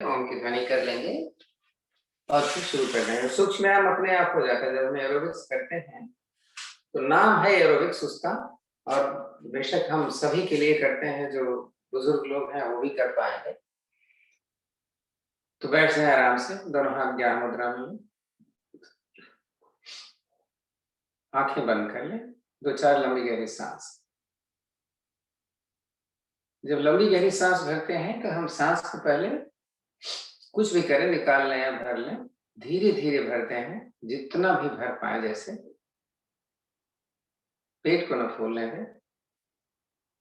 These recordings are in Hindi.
ओम की ध्वनि कर लेंगे और फिर शुरू कर देंगे। सूक्ष्म व्यायाम अपने आप हो जाता है जब हम एरोबिक्स करते हैं, तो नाम है एरोबिक्स उसका, और बेशक हम सभी के लिए करते हैं, जो बुजुर्ग लोग हैं वो भी कर पाएंगे। तो बैठ जाए आराम से, दोनों हाथ ज्ञान मुद्रा में, आंखें बंद कर लें, 2-4 लंबी गहरी सांस। जब लंबी गहरी सांस भरते हैं तो हम सांस को पहले कुछ भी करें, निकाल लें या भर लें, धीरे धीरे भरते हैं, जितना भी भर पाए। जैसे पेट को न फूलने दें,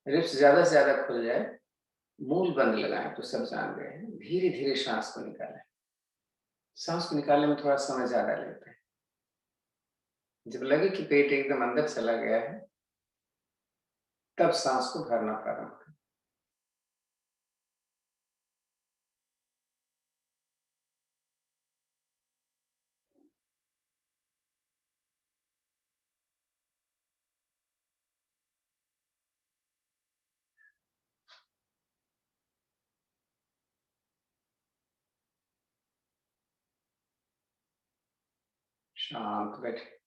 रिप्स ज्यादा से ज्यादा खुल जाए, मूल बंद लगाएं, तो सब जान गए हैं। धीरे धीरे सांस को निकालें। सांस को निकालने में थोड़ा समय ज्यादा लेते हैं। जब लगे कि पेट एकदम अंदर चला गया है, तब सांस को भरना प्रारंभ करें। शांत बैठे।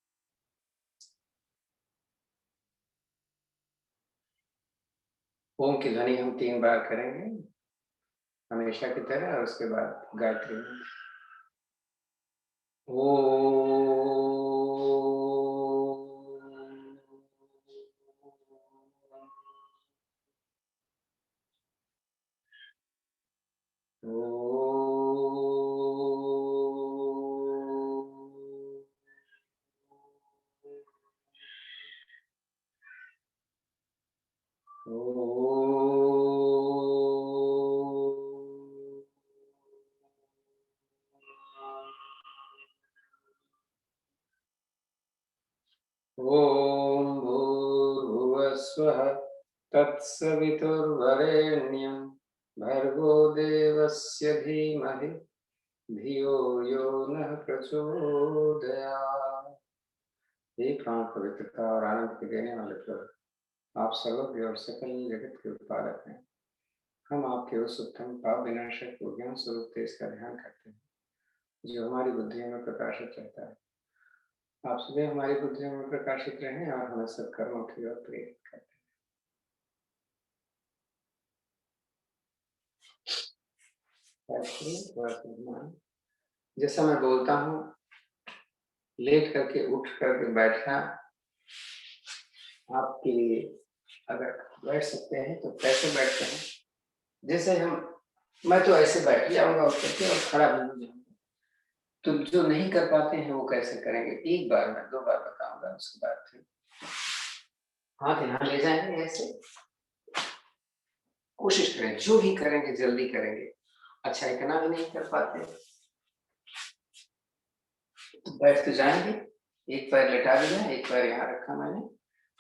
ओम की ध्वनि हम 3 बार करेंगे हमेशा की तरह, और उसके बाद गायत्री मंत्र। ओम भूर्भुवस्वः तत्सवितुर्वरेण्यं भर्गो देवस्य धीमहि धियो यो नः प्रचोदयात्। हे प्राण पवित्रता और आनंद के देने वाले प्रभु, आप सर्वज्ञ और सकल जगत के उत्पादक हैं। हम आपके उस उत्तम पाप विनाशक ज्ञान स्वरूप तेज का ध्यान करते हैं, जो हमारी बुद्धियों में प्रकाशित रहता है। आप सदैव हमारी बुद्धियों में प्रकाशित रहें और हमें सत्कर्मों की ओर प्रेरित करते हैं। जैसा मैं बोलता हूँ, लेट करके उठ करके बैठना आपके लिए, अगर बैठ सकते हैं तो कैसे बैठते हैं। जैसे मैं तो ऐसे बैठ जाऊंगा उठ करके और खड़ा भी हो जाऊंगा। तो जो नहीं कर पाते हैं वो कैसे करेंगे, एक बार मैं 2 बार बताऊंगा, उसके बाद फिर हाथ यहाँ ले जाएंगे। ऐसे कोशिश करें, जो भी करेंगे जल्दी करेंगे। अच्छा, इतना भी नहीं कर पाते तो बैठ तो जाएंगे, एक पैर लेटा दिया, एक पैर यहाँ रखा मैंने,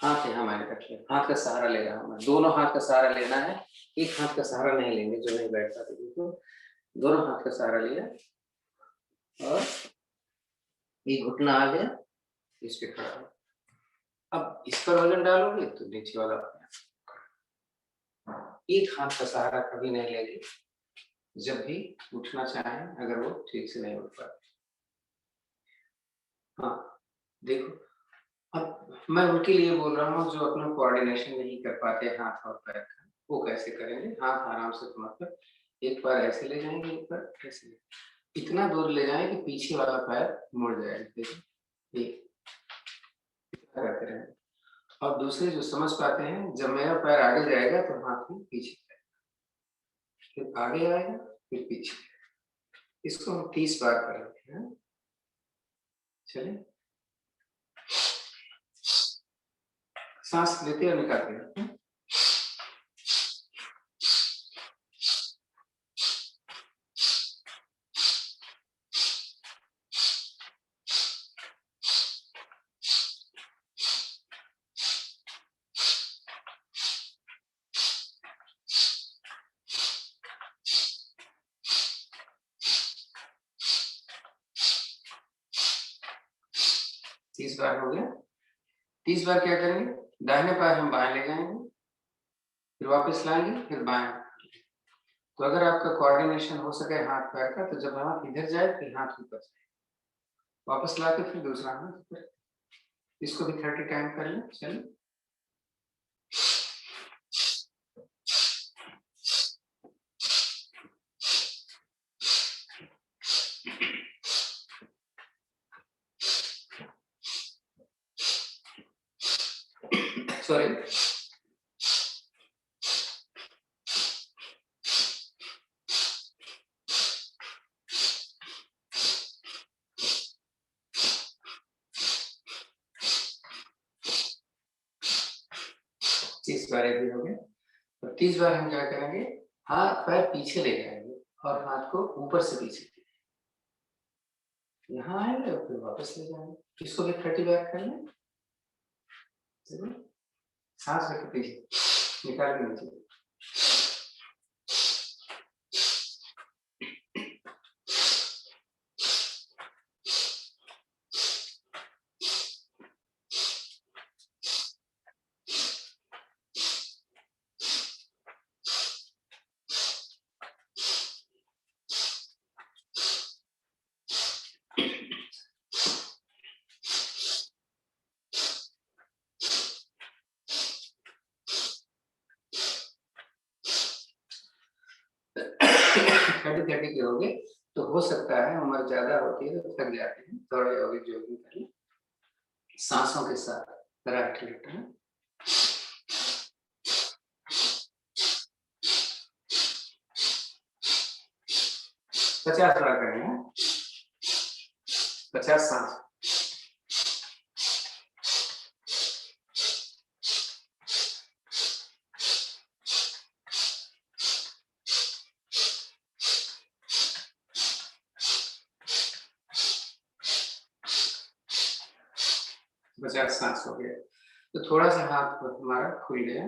हाथ यहाँ मैंने रख लिया, हाथ का सहारा ले रहा हूँ मैं। दोनों हाथ का सहारा लेना है, एक हाथ का सहारा नहीं लेंगे जो नहीं बैठ पाते। तो दोनों हाथ का सहारा लिया और ये घुटना आ गया, इस पे खड़ा हो। अब इस पर वजन डालोगे तो नीचे वाला एक हाथ का सहारा कभी नहीं लेंगे जब भी उठना चाहें, अगर वो ठीक से नहीं उठ पाते। हाँ देखो, अब मैं उनके लिए बोल रहा हूँ जो अपना कोऑर्डिनेशन नहीं कर पाते हाथ और पैर का, वो कैसे करेंगे। हाथ आराम से मतलब एक बार ऐसे ले जाएंगे, एक बार ऐसे, इतना दूर ले जाएं कि पीछे वाला पैर मुड़ जाए। देखो एक करते रहें। और दूसरे जो समझ पाते हैं, जब मेरा पैर आगे जाएगा तो हाथ में पीछे जाएगा, फिर आगे आएगा, फिर पीछे। इसको हम 30 बार करेंगे। हाँ चलिए, सांस लेते और निकालते हैं। 30 बार हो गया। 30 बार क्या करेंगे, दाहिने पैर हम बाएं ले जाएंगे, फिर वापस लाएंगे, फिर बाएं, तो अगर आपका कोऑर्डिनेशन हो सके हाथ पैर का, तो जब हाथ इधर जाए फिर हाथ ऊपर जाए, वापस ला के फिर दूसरा हाथ ऊपर। इसको भी 30 टाइम कर लें। चलिए, सॉरी। तीस बार भी हो गए। तो 30 बार हम क्या करेंगे, हाथ पैर पीछे ले जाएंगे और हाथ को ऊपर से पीछे, यहाँ आएंगे और फिर वापस ले जाएंगे। इसको भी 30 बार कर लें। सांस रख पीछे निकाल के नीचे। थर्टी के हो गए। तो हो सकता है उम्र ज्यादा होती है तो थक जाते हैं, थोड़ा योगिक जॉगिंग करें सांसों के साथ। 50 बार करेंगे, 50 सांस। पचास सांस हो गया। तो थोड़ा सा हाथ हमारा खुल गया,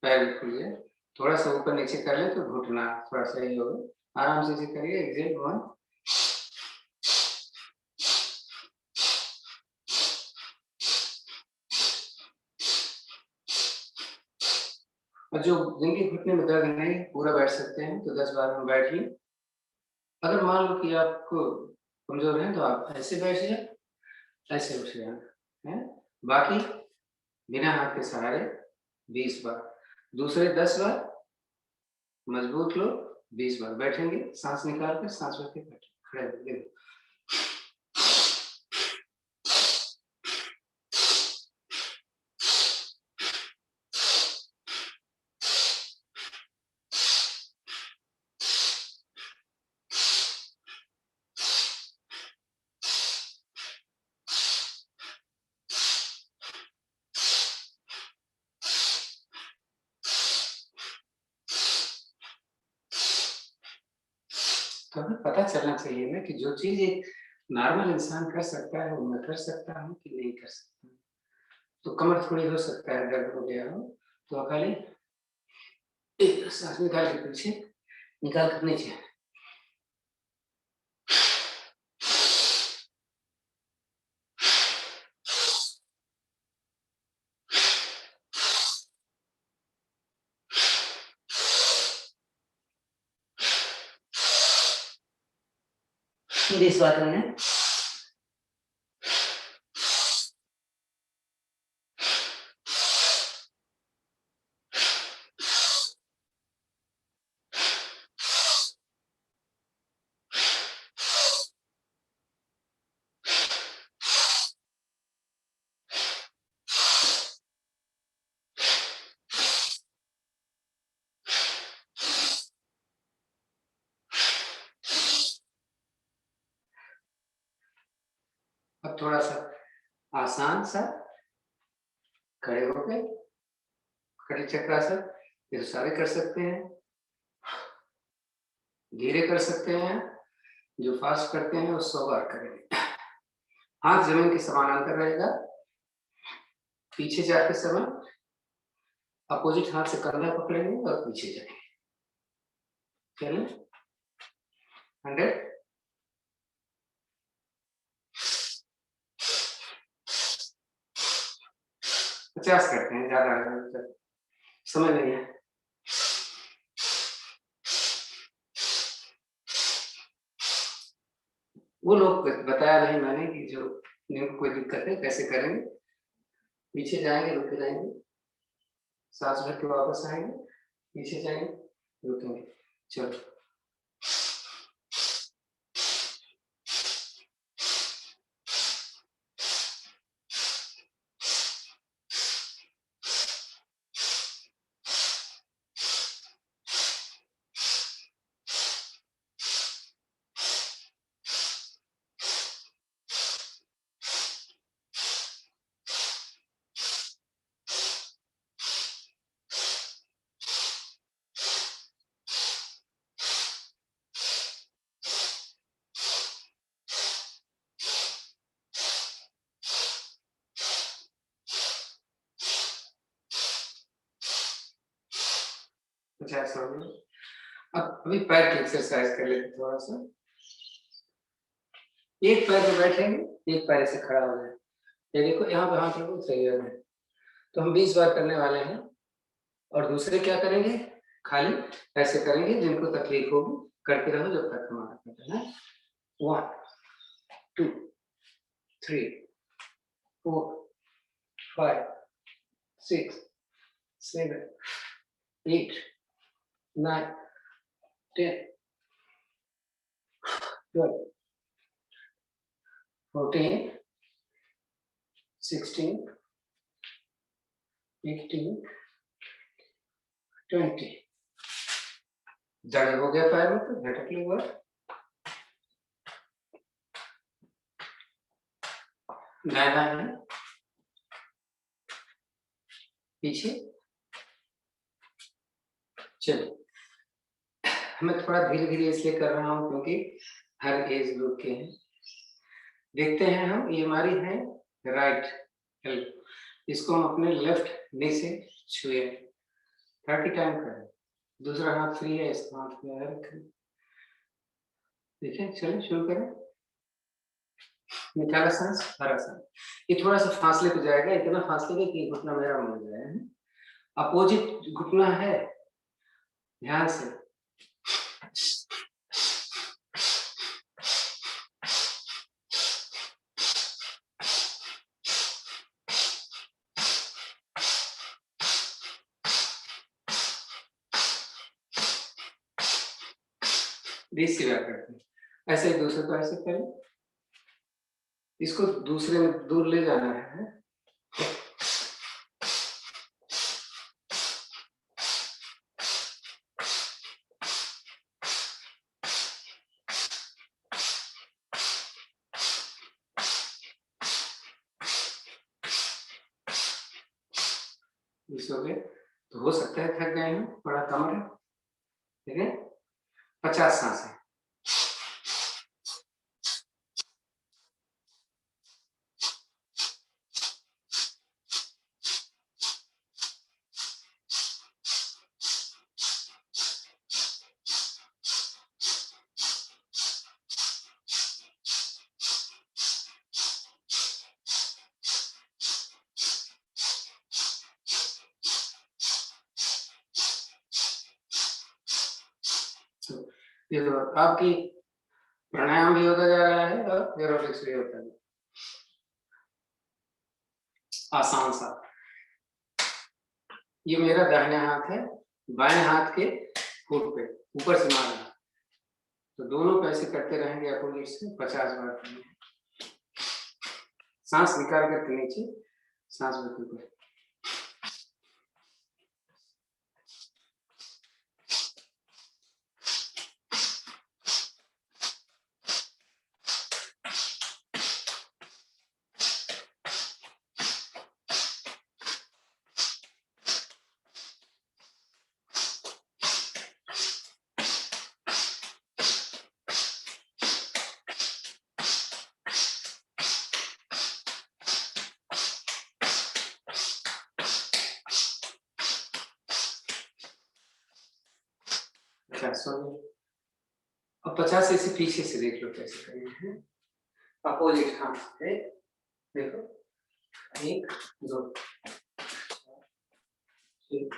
पैर भी खुल गया। थोड़ा सा ऊपर नीचे कर ले तो घुटना थोड़ा सही होगा। आराम से इसे करिए। एक्सेल 1। और जो जिनके घुटने में दर्द नहीं पूरा बैठ सकते हैं तो 10 बार हम बैठिए। अगर मान लो कि आपको कमजोर है तो आप ऐसे बैठिए, ऐसे उठ जाना है। बाकी बिना हाथ के सहारे 20 बार, दूसरे 10 बार मजबूत लो, 20 बार बैठेंगे, सांस निकाल कर सांस रख के बैठे खड़े हो। तो हमें पता चलना चाहिए ना कि जो चीज एक नॉर्मल इंसान कर सकता है वो मैं कर सकता हूँ कि नहीं कर सकता। तो कमर थोड़ी हो सकता है दर्द हो गया हो, तो खाली एक सांस निकाल के पीछे निकाल कर नीचे। इस बात में अब थोड़ा सा आसान सा खड़े होकर खड़ी चक्रासन, ये तो सारे कर सकते हैं। धीरे कर सकते हैं, जो फास्ट करते हैं वो 100 बार करेंगे। हाथ जमीन के समानांतर रहेगा। पीछे जाते समय अपोजिट हाथ से कंधा पकड़ेंगे और पीछे जाएंगे। चलें 100। 50 करते हैं, ज्यादा समय नहीं है। वो लोग बताया नहीं मैंने कि जो जिनको कोई दिक्कत है कैसे करेंगे। पीछे जाएंगे, रुके रहेंगे, सांस भर के वापस आएंगे, पीछे जाएंगे, रुकेंगे। चलो कुछ ऐसा हो गया। अब अभी पैर की एक्सरसाइज कर लेते थोड़ा सा। एक पैर पे बैठेंगे, एक पैर से खड़ा हो जाए। ये देखो यहाँ पे हाथ रखो, सही है। तो हम 20 बार करने वाले हैं। और दूसरे क्या करेंगे, खाली ऐसे करेंगे, जिनको तकलीफ होगी करते रहो जब तक हमारा करते हैं। 1 2 3 4 5 6 7 8 9 10 12 14 16 18 20। दर्द हो गया पैर में तो झटक लो बार। दाएं दाएं पीछे। चलो मैं थोड़ा धीरे धीरे इसलिए कर रहा हूँ क्योंकि हर एज ग्रुप के हैं। देखते हैं हम, ये हमारी है राइट हेल्प, इसको हम अपने लेफ्ट नी से छुए 30 टाइम करें। दूसरा हाथ फ्री है, इसका हाथ फ्री है, देखें। चलिए शुरू करें। निकाला सांस, भरा सांस। ये थोड़ा सा फासले पे जाएगा, इतना फासले में कि घुटना मेरा मुड़ जाए। अपोजिट घुटना है, ध्यान से। देसी बात करते हैं, ऐसे एक दूसरे को ऐसे करें, इसको दूसरे में दूर ले जाना है। हो गए तो हो सकता है थक गए हैं, थोड़ा कम है। ठीक है, 50 सांसें। देखो आपकी प्राणायाम भी होता जा रहा है और एरोबिक्स भी होता है, आसान सा। ये मेरा दाहिना हाथ है, बाएं हाथ के फुट पे ऊपर से मारना, तो दोनों को ऐसे करते रहेंगे अपोजिट से 50 बार करेंगे। सांस निकाल करके नीचे, सांस ऊपर। अब 50 इसे पीछे से देख लो कैसे करना है। अपोजिट हाथ से देखो, 1 2 3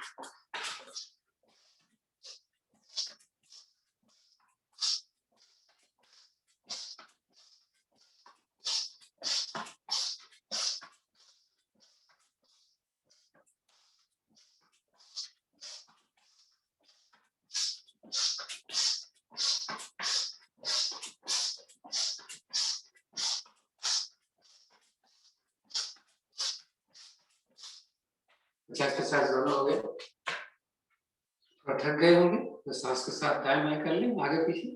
50-50 दोनों हो गए। और थक गए होंगे तो सांस के साथ दाएं बाएं कर लें, आगे पीछे।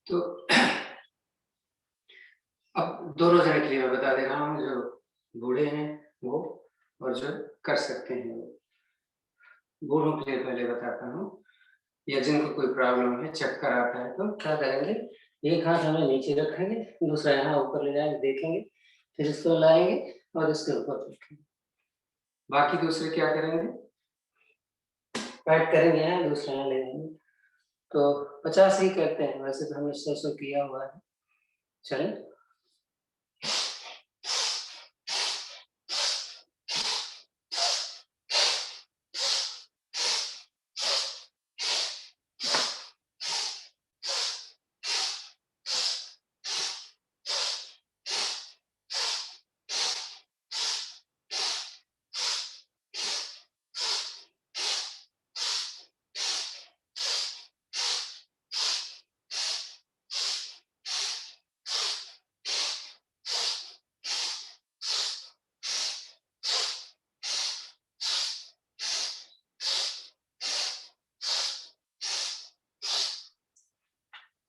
तो अब दोनों जने के लिए मैं बता दे रहा हूँ, जो बूढ़े हैं वो और जो कर सकते हैं वो। बूढ़ों के लिए पहले बताता हूँ, या जिनको कोई प्रॉब्लम है, चक्कर आता है, तो क्या करेंगे, एक हाथ हमें नीचे रखेंगे, दूसरा यहाँ ऊपर ले जाएंगे, देखेंगे, फिर इसको लाएंगे और इसके ऊपर रखेंगे। बाकी दूसरे क्या करेंगे, पैट करेंगे यहाँ, दूसरा यहाँ ले जाएंगे। तो 50 ही करते हैं, वैसे तो हमने 100 किया हुआ है। चलें।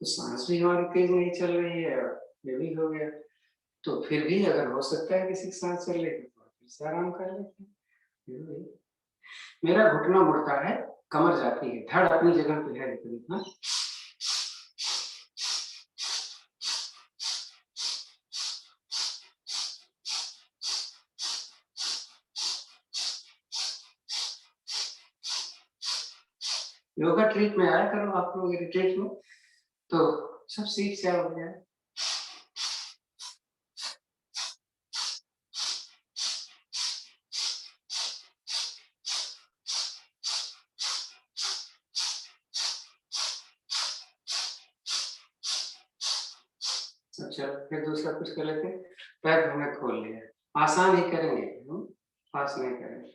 तो सांस भी हमारी तेज नहीं चल रही है, ये भी हो गया। तो फिर भी अगर हो सकता है किसी की सांस चल रही है तो फिर से आराम कर लेते हैं। मेरा घुटना मुड़ता है, कमर जाती है, धड़ अपनी जगह पे है, लेकिन हाँ। योगा ट्रीट में आया करो आप लोग, रिट्रीट में, तो सब सीख से हो गया। अच्छा, फिर दूसरा कुछ कर लेते हैं। पैर हमने खोल लिया, आसान ही करेंगे, पास नहीं करेंगे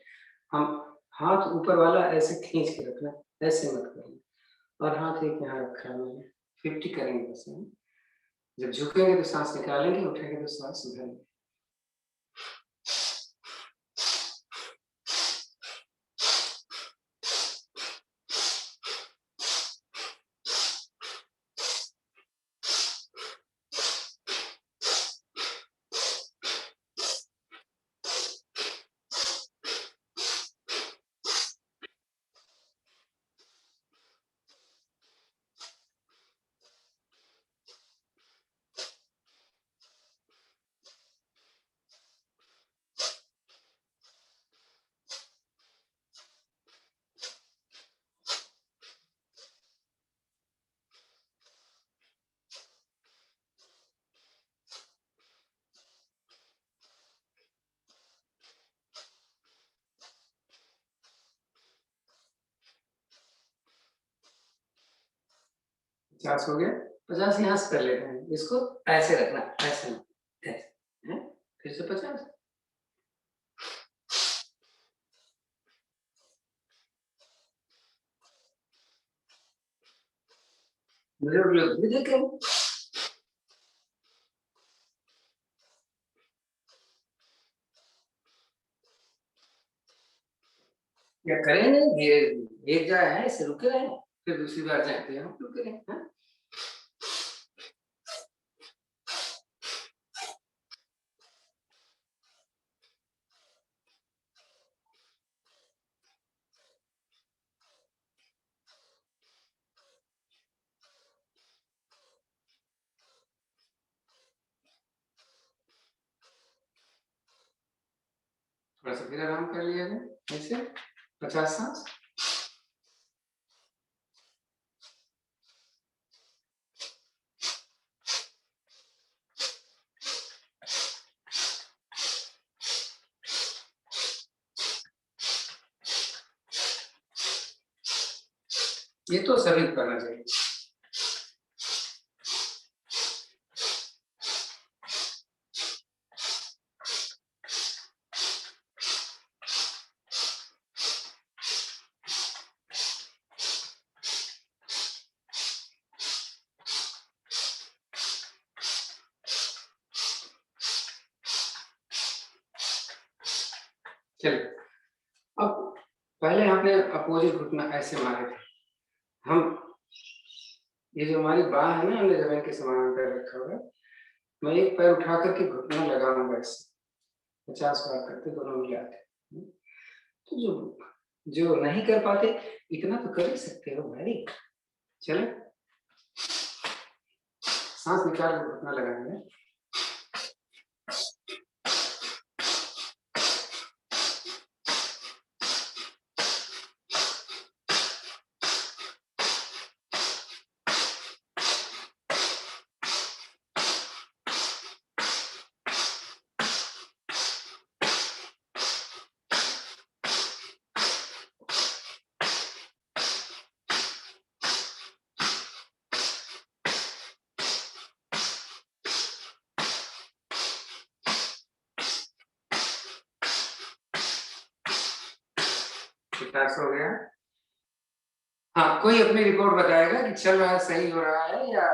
हम। हाथ ऊपर वाला ऐसे खींच के रखना, ऐसे मत करना, और हाथ एक यहाँ रखा है मैंने, 50 करेंगे बस हम। जब झुकेंगे तो सांस निकालेंगे, उठेंगे तो सांस भरेंगे। चार्ज हो गया, 50 यहाँ से कर लेते हैं, इसको ऐसे रखना, ऐसे ऐसे हैं? फिर से 50। मेरे लोग भी देखें, या करें नहीं, ये एक जाए है, इसे रुके रहे, फिर दूसरी बार जाते हैं, हम क्यों करें, हाँ? थोड़ा सा फिर आराम कर लिया जाए, ऐसे 50 सांस। ये तो सभी को करना चाहिए। चलिए, अब पहले आपने अपोजिट घुटना ऐसे मारे थे। हम ये जो हमारी बाह है ना, हमने जमीन के समानांतर रखा हुआ है। मैं एक पैर उठा करके घुटना लगाऊंगा इससे 50 बार करते दोनों मिला के। तो जो नहीं कर पाते इतना तो कर ही सकते हो भाई। चले, सांस निकाल के घुटना लगाएंगे। विकास हो गया। हाँ, कोई अपनी रिपोर्ट बताएगा कि चल रहा है, सही हो रहा है या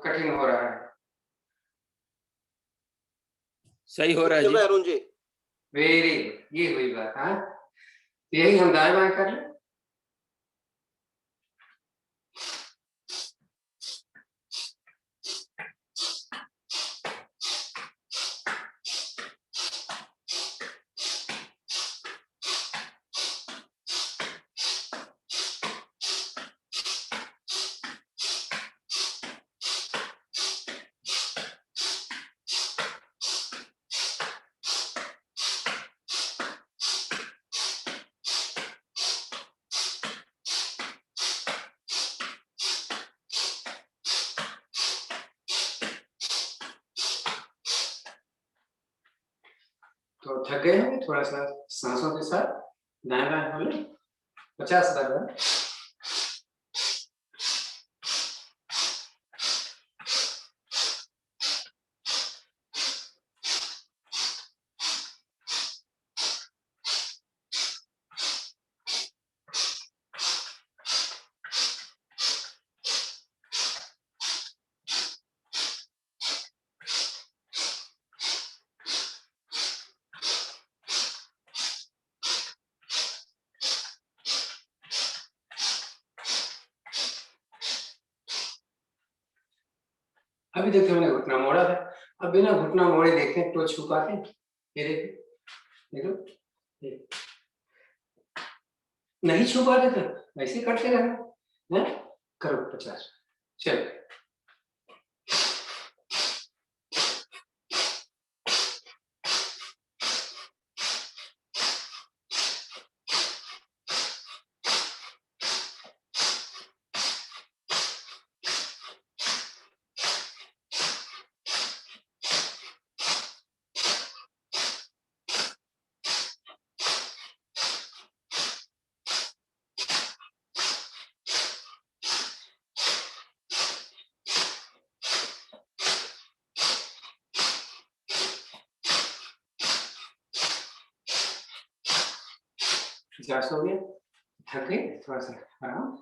कठिन हो रहा है। सही हो रहा है जी अरुण जी। वेरी, ये हुई बात। हाँ, यही हम दाएं बाएं कर लें। तो थक गए होंगे, थोड़ा सा सांसों के साथ दाएं बाएं हो ले 50 बार। अभी देखते हमने घुटना मोड़ा था। अब बिना घुटना मोड़े देखें तो छुपा के ये देखो देखो, नहीं छुपा देते ऐसे करते रहना है। करो 50। चलो, जांच हो गया। थक गए, थोड़ा सा आराम।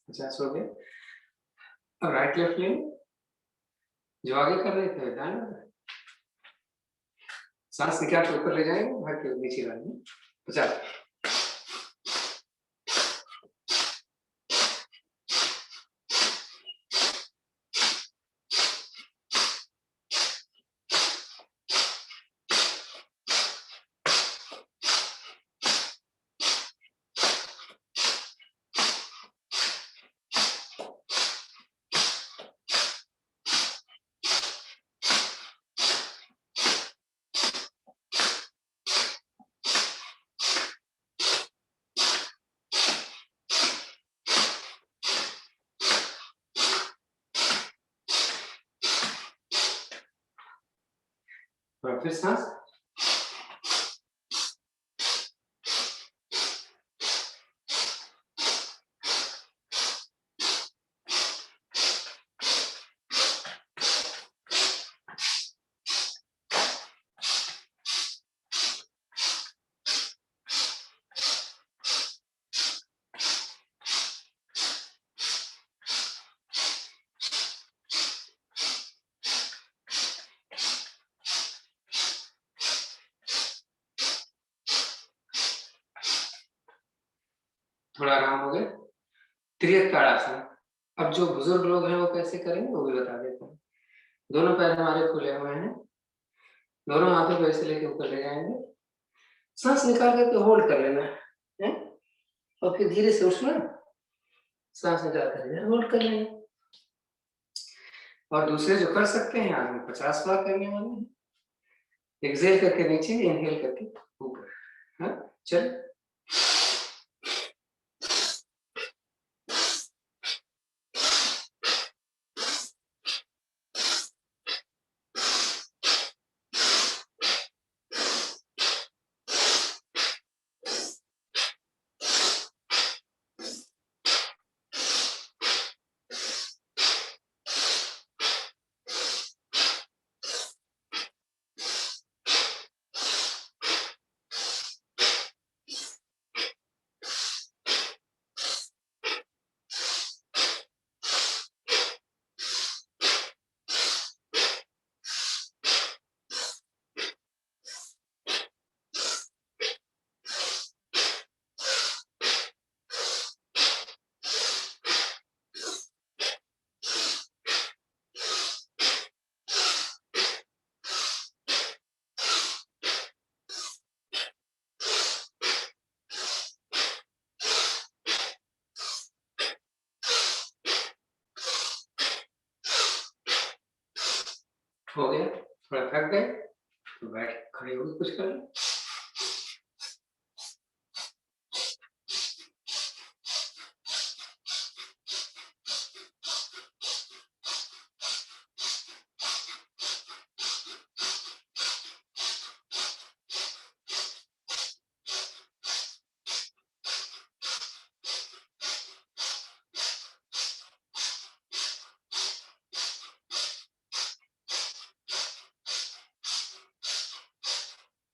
जांच हो गया। अब राइट लेफ्ट ले, जो आगे कर रहे थे दाएं वाला। सांस निकाल के ऊपर ले जाएंगे, भाग के नीचे लाएंगे 50। और फिर सांस। थोड़ा आराम हो गया। त्रियक ताड़ासन। अब जो बुजुर्ग लोग हैं वो कैसे करेंगे वो भी बता देता हूँ। दोनों पैर हमारे खुले हुए हैं, दोनों हाथों को ऐसे लेके ऊपर ले जाएंगे, सांस निकाल करके होल्ड कर लेना है और फिर धीरे से उठना, सांस निकाल कर होल्ड कर लेंगे। और दूसरे जो कर सकते हैं आज हम 50 बार करने वाले हैं। एक्सेल करके नीचे, इनहेल करके ऊपर। हाँ चल। हो गया। थोड़ा थक गए तो बैठ खड़े होकर कुछ कर लो।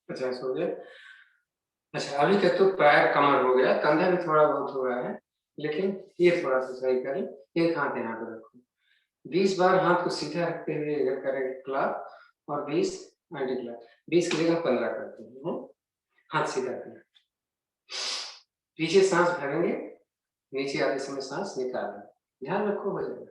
अच्छा सो गए। अच्छा अभी तक तो पैर कमर हो गया, कंधा भी थोड़ा बहुत हो रहा है, लेकिन ये थोड़ा सा सही करें। एक हाथ यहाँ पे रखो, 20 बार हाथ को सीधा रखते हुए इधर करेंगे क्लॉक और 20 एंटी क्लॉक। 20 की जगह 15 करते हैं। हाथ सीधा करना, पीछे सांस भरेंगे, नीचे आते समय सांस निकालेंगे। ध्यान रखो हो जाएगा।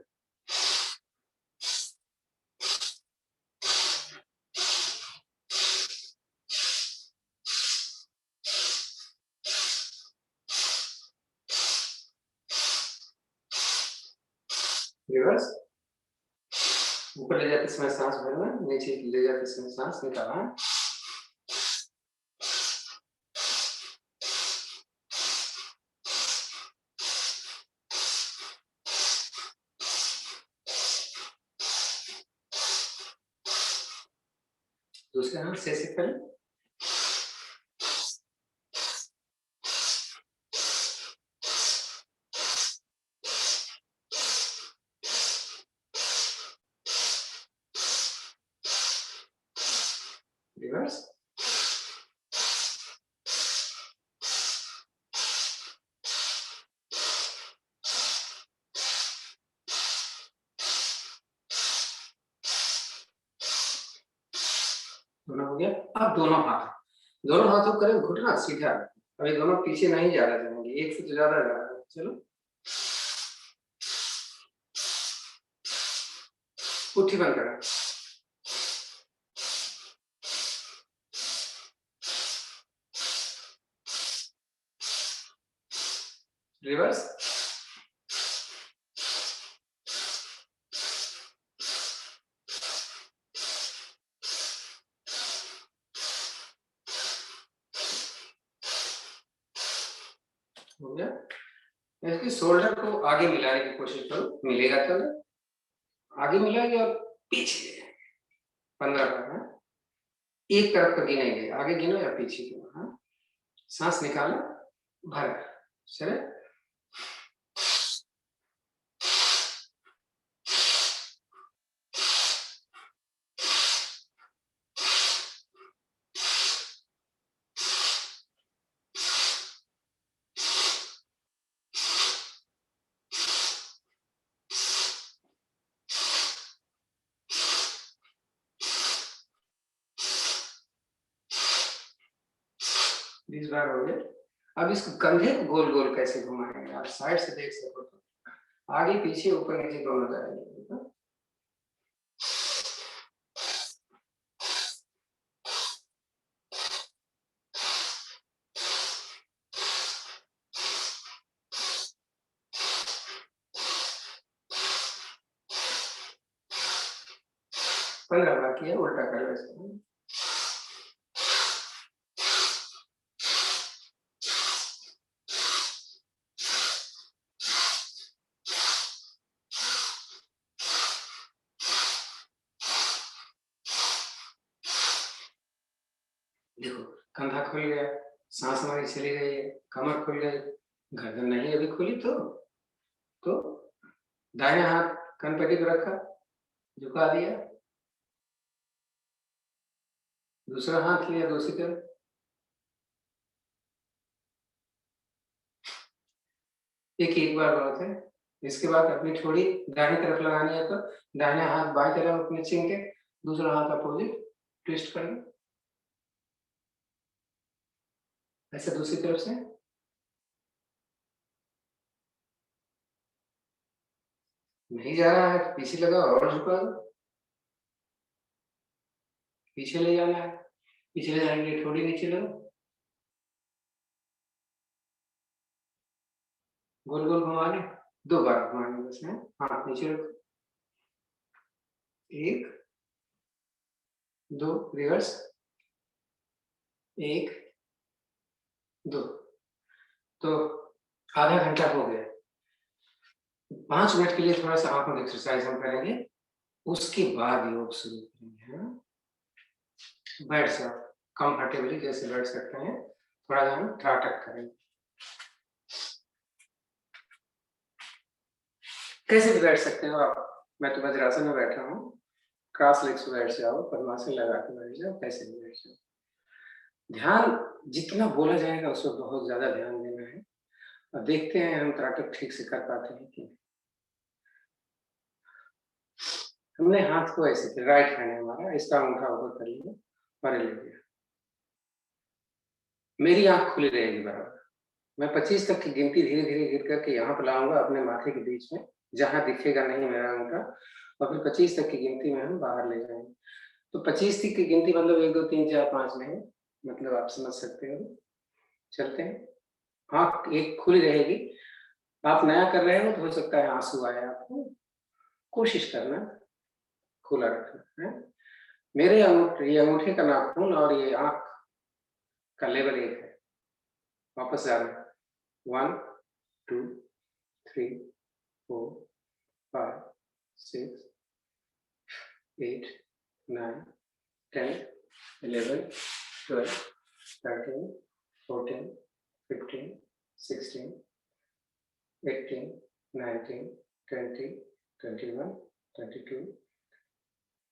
रिवर्स। ऊपर ले जाते समय सांस भरना, नीचे ले जाते समय सांस निकालना। दूसरे हाथ से ऐसे करें। रिवर्स। दोनों हो गया। अब दोनों हाथों को करें घुटना सीधा। अभी दोनों पीछे नहीं ज्यादा जाएंगे, एक से तो ज्यादा जा रहा है। चलो मुट्ठी बंद करें। रिवर्स। हो गया। इसकी शोल्डर को आगे मिलाने की कोशिश करो, मिलेगा तो आगे मिलाएंगे और पीछे 15 बार है। एक तरफ का गिनेंगे, आगे गिनो या पीछे गिनो। हाँ, सांस निकालो, भर, चले। इस बार हो गया। अब इस कंधे को गोल गोल कैसे घुमाएंगे, आप साइड से देख सको तो आगे पीछे ऊपर नीचे दोनों जाएंगे। 15 बार किया, उल्टा कर लो इसको। देखो कंधा खुल गया, सांस हमारी चली गई है, कमर खुल गई, गर्दन नहीं अभी खुली तो दाहिना हाथ कनपट्टी पे रखा, झुका दिया, दूसरा हाथ लिया दूसरी तरफ, एक बार बहुत है। इसके बाद अपनी ठोड़ी दाहिनी तरफ लगानी है तो दाहिना हाथ बाएं तरफ अपने चिन के, दूसरा हाथ अपोजिट ट्विस्ट करना, ऐसे दूसरी तरफ से। नहीं जा रहा है पीछे लगाओ और झुका दो, पीछे ले जाना है, पीछे ले जाने के लिए थोड़ी नीचे लो, गोल गोल घुमा ले, 2 बार घुमाने बस है। हाथ नीचे रखो, 1 2 रिवर्स, 1 2। तो आधा घंटा हो गया, 5 मिनट के लिए थोड़ा सा आंखों की एक्सरसाइज हम करेंगे, उसके बाद योग शुरू करेंगे। हाँ? बैठ जाओ कंफर्टेबली, जैसे बैठ सकते हैं, थोड़ा सा हम त्राटक करेंगे। कैसे भी बैठ सकते हो आप, मैं तो वज्रासन में बैठा हूँ, क्रॉस लेग्स पे बैठ जाओ, पद्मासन लगा के बैठ जाओ, कैसे भी बैठ जाओ। ध्यान जितना बोला जाएगा उस पर बहुत ज्यादा ध्यान देना है, और देखते हैं हम त्राटक ठीक से कर पाते हैं कि नहीं। हमने हाथ को ऐसे किया, राइट हैंड है हमारा, इसका अंगूठा ऊपर कर लिया और ले लिया, मेरी आंख खुली रहेगी बराबर। मैं 25 तक की गिनती धीरे धीरे गिर करके यहाँ पर लाऊंगा अपने माथे के बीच में, जहां दिखेगा नहीं मेरा अंगूठा, और फिर 25 तक की गिनती में हम बाहर ले जाएंगे। तो 25 तक की गिनती मतलब 1 2 3 4 5 नहीं, मतलब आप समझ सकते हो। चलते हैं, आँख एक खुली रहेगी। आप नया कर रहे हो तो हो सकता है आंसू आए आपको, कोशिश करना खुला रखना है। मेरे ये अंगूठे का नाखून और ये आँख का लेवल एक है, वापस जाना, 1 2 3 4 5 6 8 9 10 11 12 13 14 15 16 18 19 20 21 22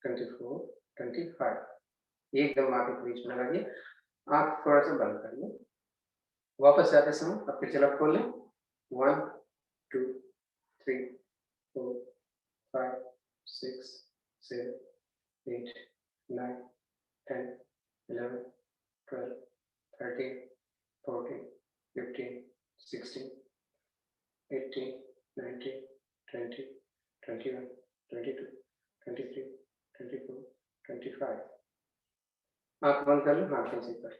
24 25। एकदम आगे बीच में लगा दिया, आँख थोड़ा सा बंद कर लो, वापस जाते समय अब फिर चला खोलें, 1 2 3 4 5 6 7 8 9 10 11 12 13 14 15 16 18 19 20 21 22 23 24 25। आँख बंद कर लो, आँखें से कर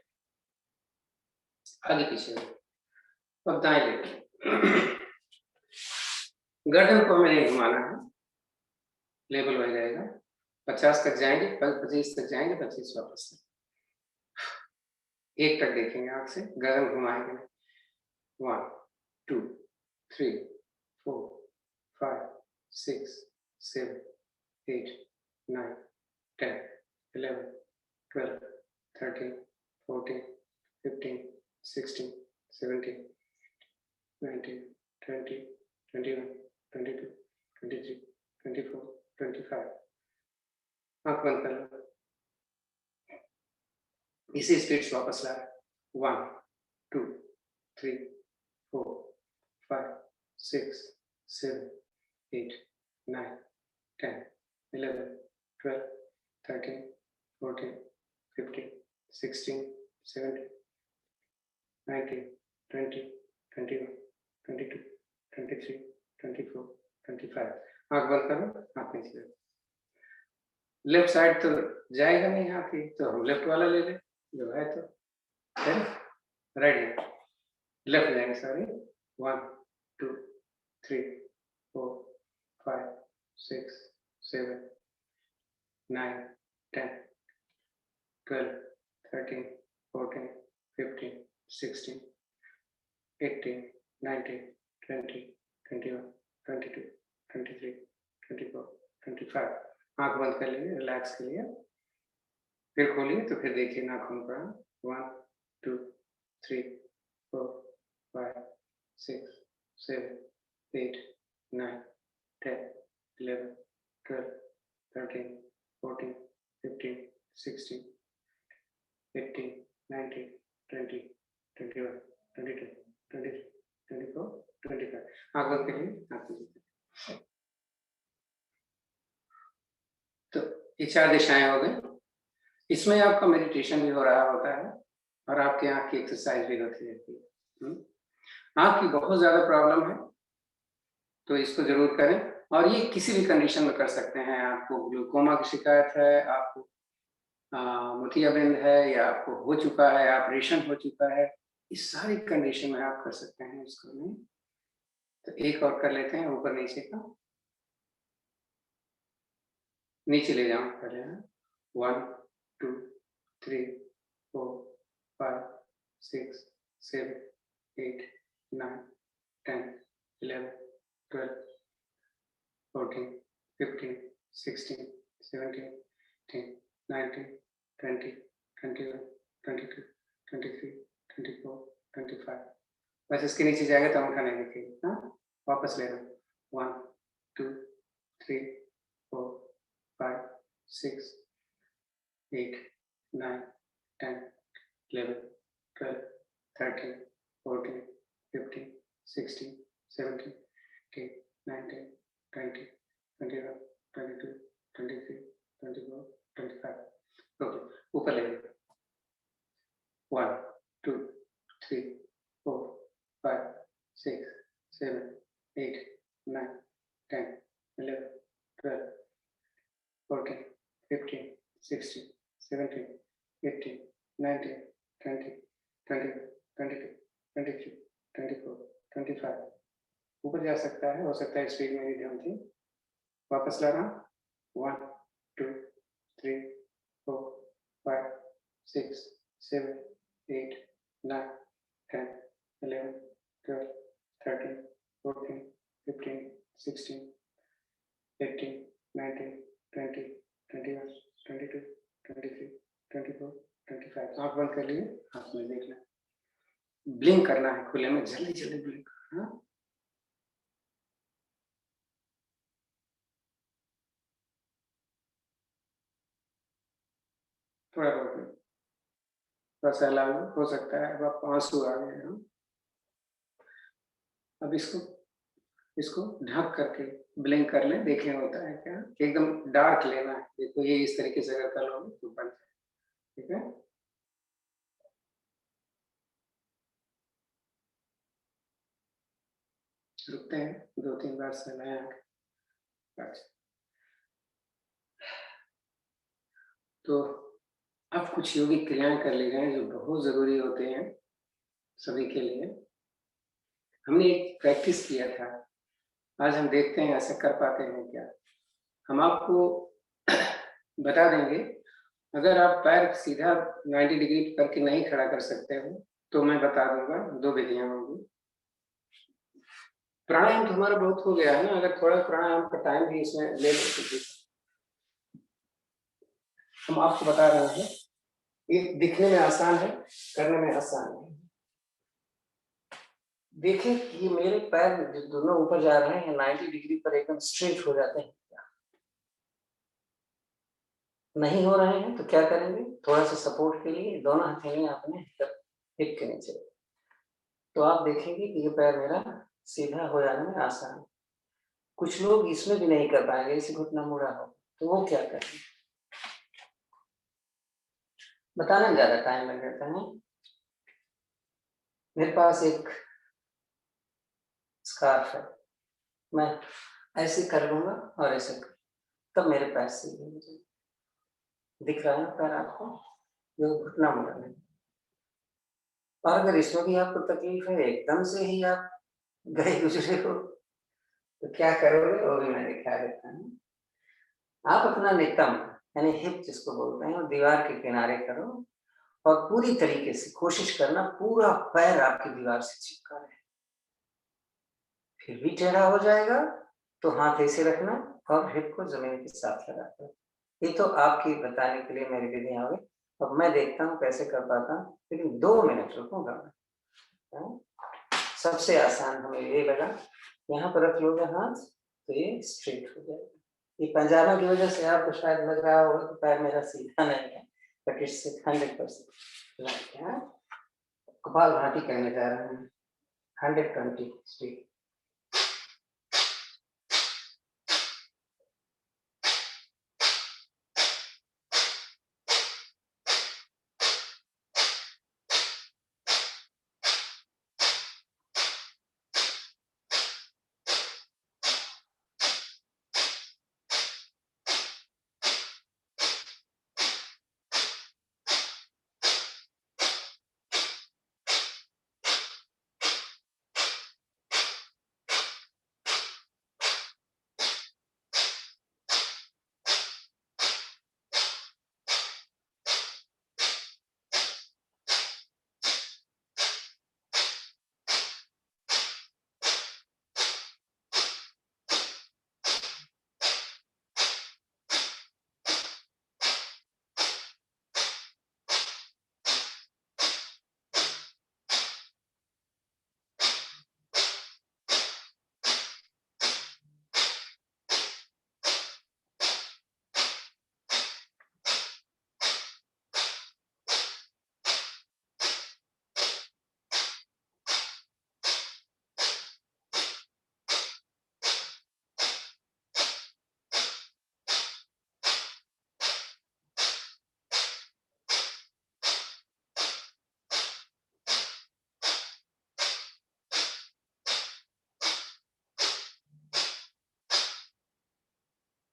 आगे पीछे। अब दाएं लेग, गर्दन को हमें नहीं घुमाना है, लेवल वही रहेगा। 50 तक जाएंगे, 25 तक जाएंगे, 25 वापस से 1 तक देखेंगे आँख से, गर्दन घुमाएंगे। 1 2 3 4 5 6 7 8 9 10 11 12 13, 14, 15, 16, 17, 19, 20, 21, 22, 23, 24, 25। आंख बंद कर लो। इसी स्पीड से वापस ला। 1, 2, 3, 4, 5, 6, 7, 8, 9, 10, 11, 12, 13, 14, 15, 16, 17, 19, 20, 21, 22, 23, 24, 25। आंख बंद करो, आंख नीचे करो। लेफ्ट साइड तो जाएगा नहीं हाथी, तो हम लेफ्ट वाला ले लें जो है। तो राइट लेफ्ट जाएंगे, सॉरी। 1, 2, 3, 4, 5, 6, 7, 9, 10, 12, 13, 14, 15, 16, 18, 19, 20, 21, 22, 23, 24, 25। आंख बंद कर लीजिए रिलैक्स के लिए। फिर खोलिए तो फिर देखिए नाखून का। 1, 2, 3, 4, 5, 6, 7, 8, 9, 10, 11, 12, 13, 14, 15, 16, 18, 19, 20, 21, 22, 23, 24, 25। आंख बंद करिए, आंख नीचे। तो ये 4 दिशाएं हो गई। इसमें आपका मेडिटेशन भी हो रहा होता है और आपकी आंख की एक्सरसाइज भी होती रहती है। आंख की बहुत ज्यादा प्रॉब्लम है तो इसको जरूर करें। और ये किसी भी कंडीशन में कर सकते हैं। आपको ग्लूकोमा की शिकायत है, आपको मोतियाबिंद है, या आपको हो चुका है, ऑपरेशन हो चुका है, इस सारी कंडीशन में आप कर सकते हैं इसको। नहीं तो एक और कर लेते हैं ऊपर नीचे का। नीचे ले जाओ पहले। 1, 2, 3, 4, 5, 6, 7, 8, 9, 10, 11, 12, 14, 15, 16, 17, 18, 19, 20, 21, 22, 23, 24, 25। बस इसके नीचे जाएगा तो अंगूठा नहीं दिखेगा। वापस लेना। 1, 2, 3, 4, 5, 6, 8, 9, 10, 11, 12, 13, 14, 15, 16, 17, 18, 19, 20, 21, 22, 23, 24, 25। ओके, ऊपर ले लो। 1, 2, 3, 4, 5, 6, 7, 8, 9, 10, 11, 12, 14, 15, 16, 17, 18, 19, 20, 21, 22, 23, 24, 25। ऊपर जा सकता है, हो सकता है स्पीड में भी ध्यान थी। वापस ला रहा। 1, 2, 3, 4, 5, 6, 7, 8, 9, 10, 11, 12, 13, 14, 15, 16, 18, 19, 20, 21, 22, 23, 24, 25। आंख बंद कर लिए, हाथ में देखना। ब्लिंक करना है खुले में, जल्दी जल्दी ब्लिंक। थोड़ा बहुत थोड़ा सा लाल हो सकता है। अब आप आंसू आ गए हैं। अब इसको ढक करके ब्लिंक कर लें, देखें होता है क्या। एकदम डार्क लेना है। देखो ये इस तरीके से अगर कर लोगे तो बन जाए। ठीक है, रुकते हैं 2-3 बार से नया। तो अब कुछ योगिक क्रियाएं कर ले जाएं जो बहुत जरूरी होते हैं सभी के लिए। हमने एक प्रैक्टिस किया था, आज हम देखते हैं ऐसा कर पाते हैं क्या। हम आपको बता देंगे, अगर आप पैर सीधा 90 डिग्री करके नहीं खड़ा कर सकते हो तो मैं बता दूंगा 2 विधियां होंगी। प्राणायाम तो हमारा बहुत हो गया है ना, अगर थोड़ा प्राणायाम का टाइम भी इसमें ले लेते। हम आपको बता रहे हैं ये दिखने में आसान है, करने में आसान नहीं। देखें कि ये मेरे पैर जो दोनों ऊपर जा रहे हैं 90 डिग्री पर एकदम स्ट्रेट हो जाते हैं। नहीं हो रहे हैं तो क्या करेंगे, थोड़ा सा सपोर्ट के लिए दोनों हथेलियां अपने हिप के नीचे, तो आप देखेंगे कि ये पैर मेरा सीधा हो जाने में आसान है। कुछ लोग इसमें भी नहीं कर पाएंगे, इसे घुटना मुड़ा हो, तो वो क्या करेंगे, बताने में ज्यादा टाइम लग जाता है। मेरे पास एक स्कार्फ है, मैं ऐसे कर लूंगा और ऐसे कर, तब मेरे पैर सीधे हो जाएंगे। दिख रहा है ना पैर आपको, जो घुटना मुड़ा नहीं। और अगर इसमें भी आपको तकलीफ है, एकदम से ही आप गए गुजरे हो, तो क्या करोगे वो भी मैं दिखा देता हूँ। आप अपना नितंब यानी हिप जिसको बोलते हैं, दीवार के किनारे करो और पूरी तरीके से कोशिश करना पूरा पैर आपकी दीवार से चिपका रहे। फिर भी टेढ़ा हो जाएगा तो हाथ ऐसे रखना और हिप को जमीन के साथ लगाकर। ये तो आपकी बताने के लिए मेरी विधियां हुई। अब मैं देखता हूँ कैसे कर पाता हूँ, लेकिन 2 मिनट रुकूंगा मैं। सबसे आसान हमें ये लगा, यहाँ पर रख लोगे हाथ तो ये स्ट्रेट हो जाएगा। ये पंजाबा की वजह से आपको शायद लग रहा होगा कि पैर मेरा सीधा नहीं है, बट इससे 100% कपालभाति करने जा रहे हैं 120 स्ट्रेट।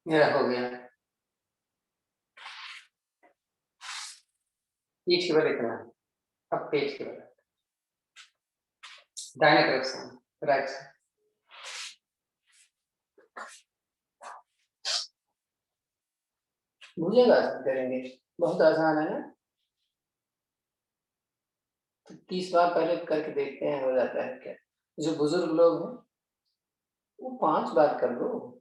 मेरा हो गया। पीठ की बल इतना, अब पेट की बल दाहिने तरफ से राइट से। भुजंगासन करेंगे, बहुत आसान है ना। 30 बार पहले करके देखते हैं हो जाता है क्या। जो बुजुर्ग लोग हैं वो 5 बार कर लो,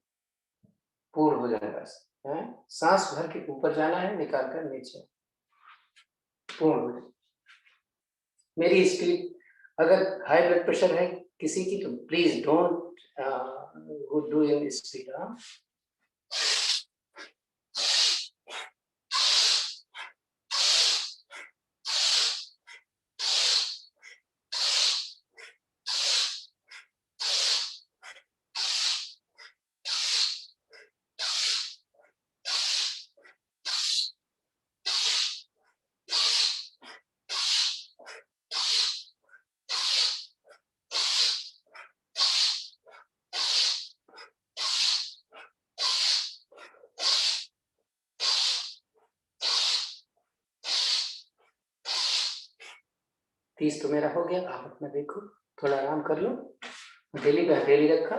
पूर्ण भुजंगासन है। सांस भर के ऊपर जाना है, निकाल कर नीचे, पूर्ण। मेरी स्पीड अगर हाई ब्लड प्रेशर है किसी की तो please don't do in speed. तीस तो मेरा हो गया, आप अपना देखो, थोड़ा आराम कर लो। हथेली पे हथेली रखा,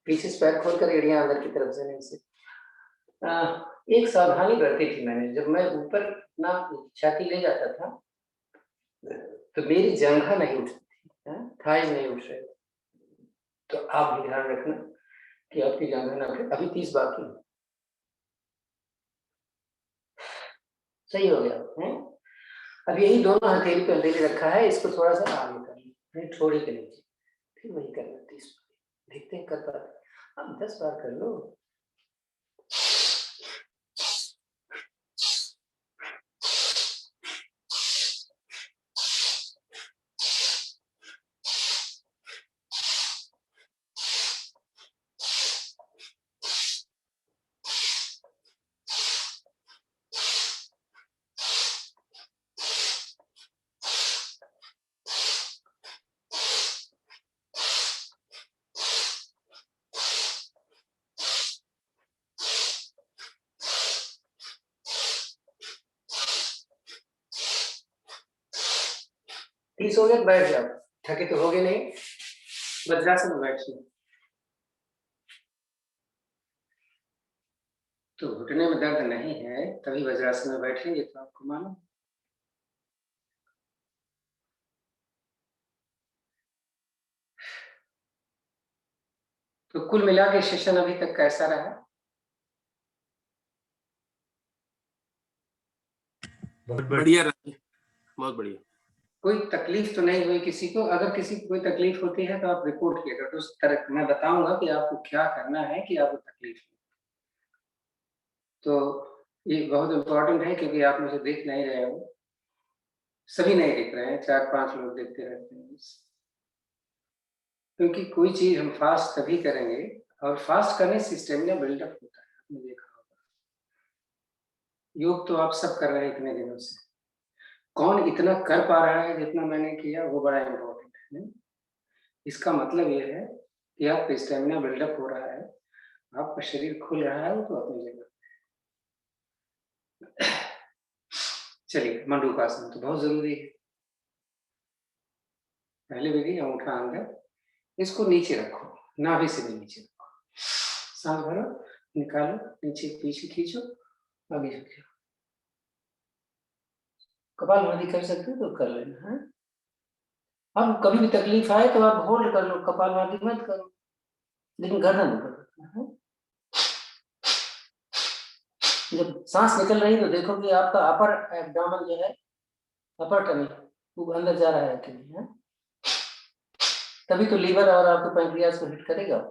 पीछे से पैर खोलकर एड़ियां अंदर की तरफ से नहीं से। एक सावधानी बरती थी मैंने, जब मैं ऊपर ना छाती ले जाता था तो मेरी जंघा नहीं उठती थी, थाई नहीं उठ रही। तो आप भी ध्यान रखना कि आपकी जंघा ना उठे। अभी 30 बाकी सही हो गया है। अब यही दोनों हथेली पे अंधेरे रखा है, इसको थोड़ा सा आगे कर लीजिए, थोड़ी के नीचे, फिर वही करना 30 बार, देखते हैं कर पाते। अब 10 बार कर लो। तीस हो गया, बैठ जाओ, थके तो हो गए नहीं, वज्रासन में बैठिए। तो घुटने में दर्द नहीं है तभी वज्रासन में बैठेंगे तो आपको मालूम। तो कुल मिला के सेशन अभी तक कैसा रहा? बहुत बढ़िया रहा, बहुत बढ़िया। कोई तकलीफ तो नहीं हुई किसी को? अगर किसी को कोई तकलीफ होती है तो आप रिपोर्ट किएगा, तो उस तरह मैं बताऊंगा कि आपको क्या करना है कि आपको तकलीफ हो। तो ये बहुत इम्पोर्टेंट है क्योंकि आप मुझे देख नहीं रहे हो, सभी नहीं देख रहे हैं, 4-5 लोग देखते रहते हैं बस। क्योंकि कोई चीज हम फास्ट तभी करेंगे, और फास्ट करने से स्टेमिना बिल्डअप होता है, आपने देखा होगा। योग तो आप सब कर रहे हैं इतने दिनों से, कौन इतना कर पा रहा है जितना मैंने किया, वो बड़ा इम्पोर्टेंट है। इसका मतलब ये है कि आपका स्टेमिना बिल्डअप हो रहा है, आपका शरीर खुल रहा है, तो अपनी जगह। चलिए, मंडूकासन तो बहुत जरूरी है। पहले विधि, अंगूठा अंदर, इसको नीचे रखो, नाभि से भी नीचे रखो, सांस भरो, निकालो, नीचे पीछे खींचो, आगे झुको। कपालभाति कर सकते हो तो कर लेना है। अब कभी भी तकलीफ आए तो आप होल्ड कर लो, कपालभाति मत करो, लेकिन गर्दन ऊपर। जब सांस निकल रही तो देखो कि आपका अपर एब्डोमेन जो है, अपर टमी, वो अंदर जा रहा है कि नहीं है? तभी तो लीवर और आपके पैंक्रियाज को हिट करेगा।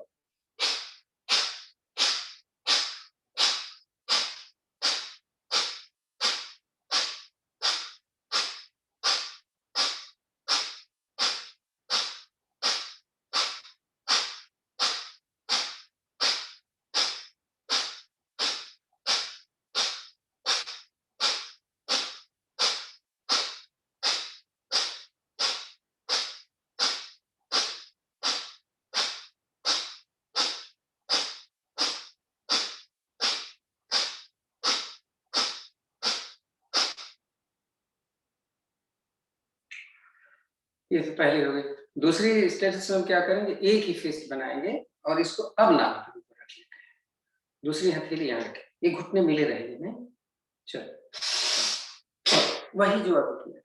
ये तो पहले हो गई। दूसरी स्टेज में हम क्या करेंगे, एक ही फिस्ट बनाएंगे और इसको अब नाभि के ऊपर रख लेते हैं, दूसरी हथेली यहाँ रखें, ये घुटने मिले रहेंगे नहीं। चलो, वही जो अब किया।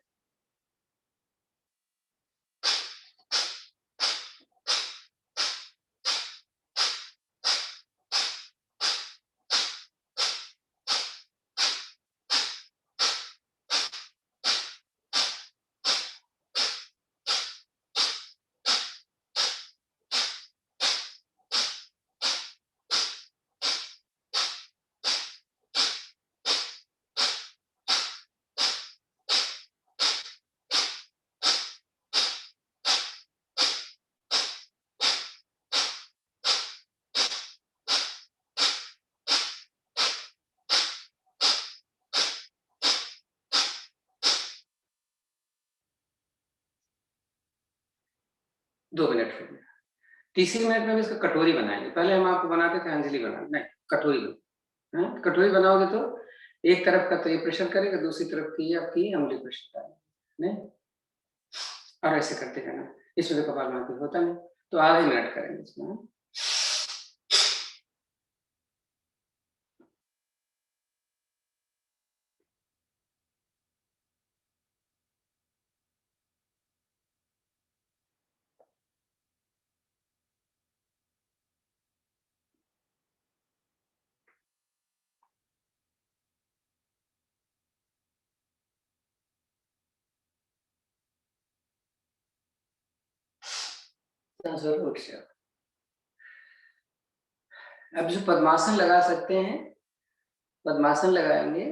दो मिनट हो गया। तीसरी मिनट में इसका कटोरी बनाएंगे। पहले हम आपको बनाते थे अंजलि बनाना, नहीं कटोरी बना। कटोरी बनाओगे तो एक तरफ का तो ये प्रेशर करेगा, दूसरी तरफ की आपकी अंगुली प्रेशर डालेगी नहीं, और ऐसे करते रहना। इसमें तो कपालभाति होता नहीं, तो आधे मिनट करेंगे इसमें। ज़रूर उठ जाओ। अब जो पद्मासन लगा सकते हैं, पद्मासन लगाएँगे,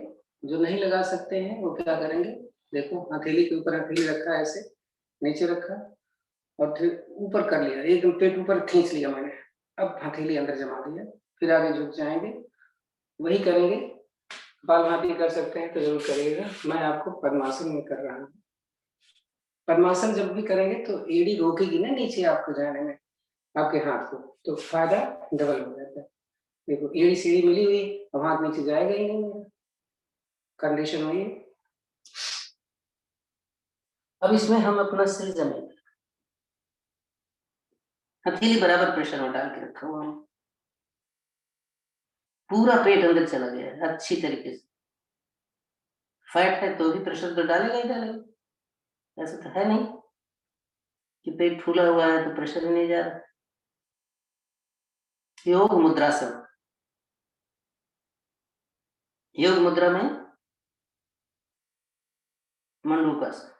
जो नहीं लगा सकते हैं वो क्या करेंगे, देखो हथेली के ऊपर हथेली रखा है ऐसे, नीचे रखा और फिर ऊपर कर लिया, एकदम पेट ऊपर खींच लिया मैंने, अब हथेली अंदर जमा दिया, फिर आगे झुक जाएँगे, वही करेंगे, कपालभाति कर सकते हैं तो ज़रूर करिएगा, मैं आपको पद्मासन में कर रहा हूँ। पद्मासन जब भी करेंगे तो एड़ी रोकेगी ना नीचे आपको जाने में, आपके हाथ को, तो फ़ायदा डबल हो जाता है। देखो एड़ी सीढ़ी मिली हुई, अब हाथ नीचे जाएगा ही नहीं मेरा, कंडीशन वही है। अब इसमें हम अपना सिर जमीन हथेली बराबर प्रेशर में डाल के रखा हुआ है, पूरा पेट अंदर चला गया है अच्छी तरीके से। फैट है तो भी प्रेशर तो डालेगा ही डालेगा, ऐसा तो है नहीं कि पेट फूला हुआ है तो प्रेशर ही नहीं जा रहा। योग मुद्रासन, योग मुद्रा में मंडूकासन।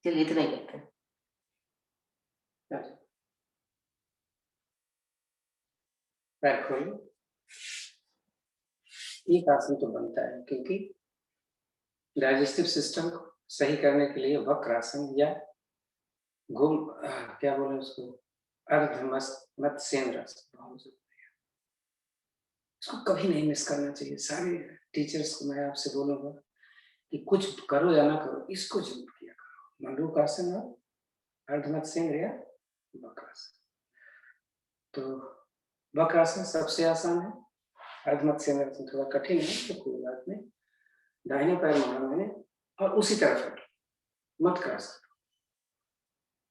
चलिए इतना ही करते हैं। पैर खोलो, एक आसन तो बनता है क्योंकि डाइजेस्टिव सिस्टम को सही करने के लिए वक्रासन या क्या बोले उसको, अर्धमत्स्येंद्र आसन, इसको कभी नहीं मिस करना चाहिए। सारे टीचर्स को मैं आपसे बोलूंगा कि कुछ करो या ना करो, इसको जरूर किया करो, मंडूकासन और अर्धमत्स्येंद्र या वक्रासन। तो वक्रासन सबसे आसान है, अर्धमत्स्येंद्र आसन थोड़ा कठिन है, तो कोई बात नहीं। दाहिने पैर मारा मैंने और उसी तरफ रखो, मत क्रॉस करो,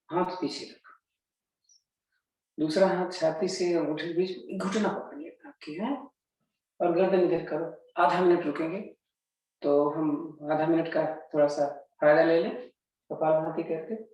हाथ पीछे रखो, दूसरा हाथ छाती से अंगूठे के बीच घुटना पकड़िए आपके, है और गर्दन इधर करो। आधा मिनट रुकेंगे तो हम आधा मिनट का थोड़ा सा फायदा ले लें कपालभाति करके।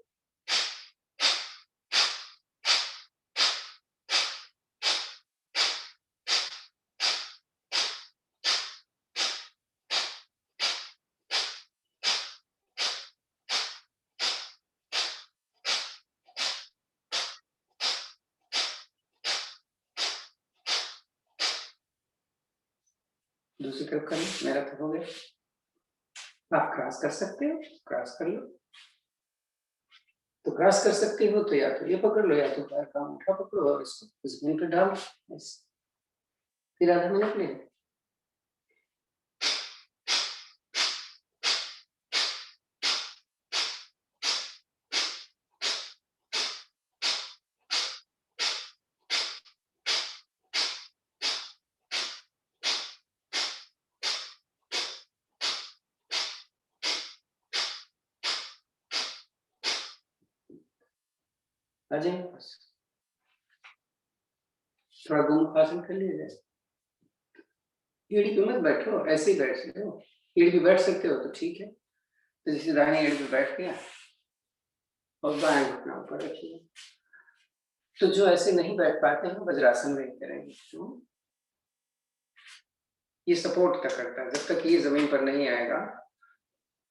दूसरी तरफ कर लो, मेरा तो हो गया। आप क्रॉस कर सकते हो, क्रॉस कर लो, तो क्रॉस कर सकते हो तो या तो ये पकड़ लो या तो पैर का अंगूठा पकड़ो और इसको जमीन पे डालो, बस फिर आधा मिनट ले। आ जाइए बस, थोड़ा घूम आसन कर लीजिए, एड़ी पे मत बैठो, ऐसे ही बैठ सकते हो, एड़ी पे बैठ सकते हो तो ठीक है, तो जैसे दाहिनी एड़ी पे बैठ गया और बाएं घुटना ऊपर रखिए। तो जो ऐसे नहीं बैठ पाते हैं वज्रासन में करेंगे, तो ये सपोर्ट तक करता है, जब तक ये जमीन पर नहीं आएगा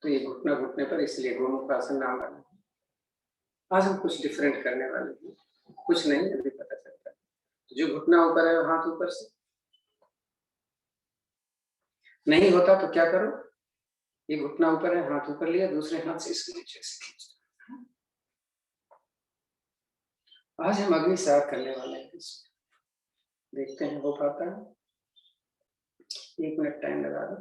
तो ये घुटना घुटने पर, इसलिए गोमुखासन नाम वाला है। आज हम कुछ डिफरेंट करने वाले हैं, कुछ नहीं अभी पता चलता है। तो जो घुटना ऊपर है हाथ ऊपर से नहीं होता तो क्या करो, ये घुटना ऊपर है हाथ ऊपर लिया, दूसरे हाथ से इसके नीचे से खींचना। आज हम अग्निसार करने वाले हैं, देखते हैं हो पाता है। 1 मिनट टाइम लगा दो।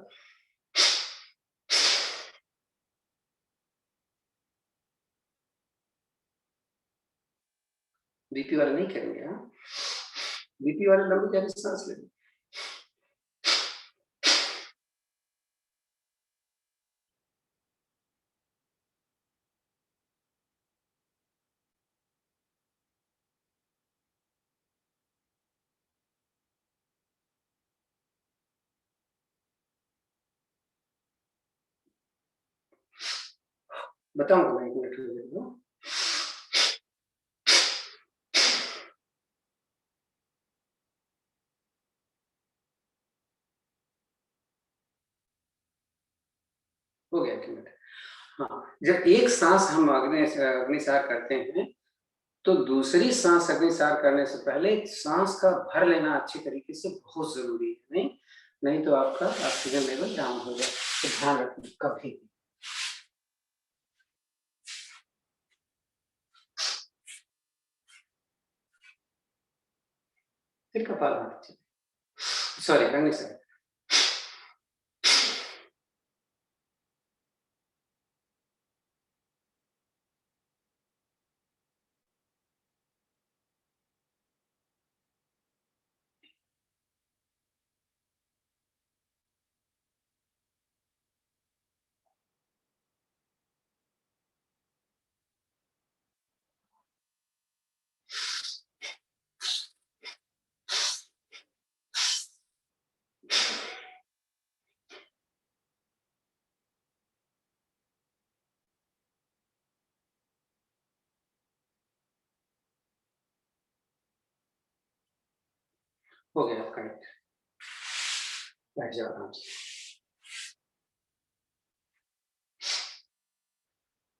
बीपी वाले नहीं करेंगे, हाँ बीपी वाले लंबी गहरी सांस लेंगे। बताऊंगा मैं 1 मिनट में। गया कि मिनट। हाँ, जब एक सांस हम अग्निसार करते हैं तो दूसरी सांस अग्निसार करने से पहले सांस का भर लेना अच्छी तरीके से बहुत जरूरी है। नहीं नहीं तो आपका ऑक्सीजन लेवल डाउन हो जाए। तो ध्यान रखना कभी भी। फिर कपालभाति, सॉरी अग्निसार। हो गया आपका। बैठ जाओ आराम से।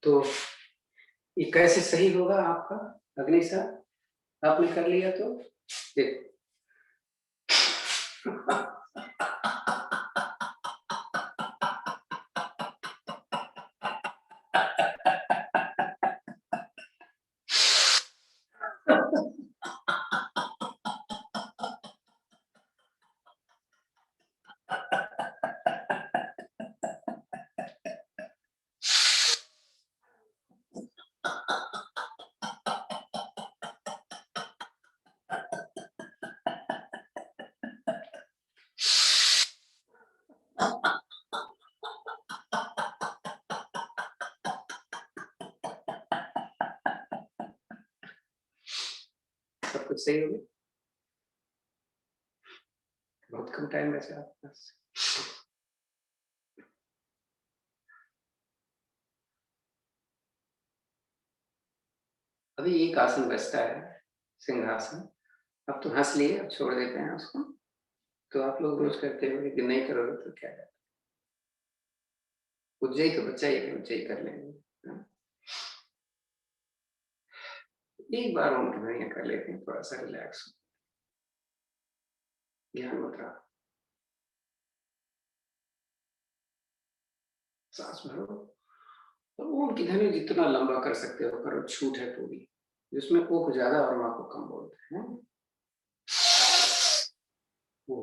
तो ये कैसे सही होगा आपका अग्निसार? आपने कर लिया तो देखो। सब कुछ सही हो गया। बहुत कम टाइम वैसे आपके पास। अभी एक आसन बचता है, सिंहासन। अब तो हंस लिए, अब छोड़ देते हैं उसको। तो आप लोग रोज करते हो, लेकिन नहीं करोगे तो क्या है? उज्जई तो बच्चा ही है, उज्जई कर लेंगे। हाँ? एक बार ओम की ध्वनियां कर लेते हैं, थोड़ा सा रिलैक्स। ध्यान मुद्रा, सांस भरो और ओम की ध्वनि जितना लंबा कर सकते हो करो, छूट है पूरी। जिसमें ओ को ज्यादा और माँ को कम बोलते हैं। ओ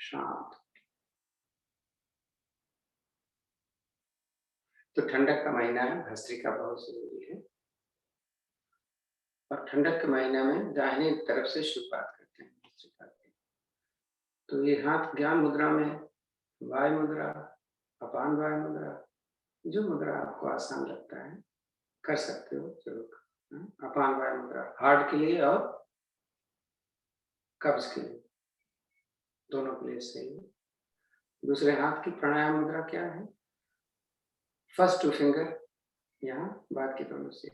शांत। तो ठंडक का महीना है, भस्त्रिका बहुत जरूरी है। और ठंडक के महीने में दाहिनी तरफ से शुरुआत करते हैं भस्त्रिका की। तो ये हाथ ज्ञान मुद्रा में, वायु मुद्रा, अपान वायु मुद्रा, जो मुद्रा आपको आसान लगता है कर सकते हो जरूर। अपान वायु मुद्रा हार्ट के लिए और कब्ज के लिए, दोनों के लिए सही है। दूसरे हाथ की प्राणायाम मुद्रा क्या है? फर्स्ट टू फिंगर यहाँ, बाद की दोनों से।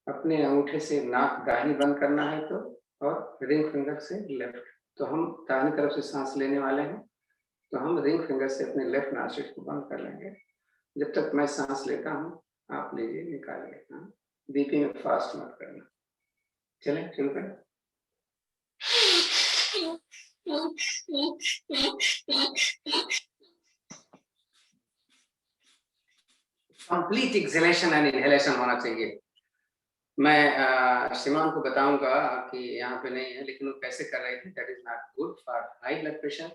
अपने अंगूठे से नाक दाहिनी बंद करना है तो, और रिंग फिंगर से लेफ्ट। तो हम दाहिनी तरफ से सांस लेने वाले हैं, तो हम रिंग फिंगर से अपने लेफ्ट नासिक को बंद कर लेंगे। जब तक मैं सांस लेता हूँ आप लीजिए, निकालिए। हाँ, बीपी में फास्ट मत करना। चलें शुरू करें। कंप्लीट एक्सहेलेशन एंड इनहेलेशन होना चाहिए। मैं श्रीमान को बताऊंगा कि यहाँ पे नहीं है, लेकिन वो कैसे कर रहे थे। That is not good for high blood pressure.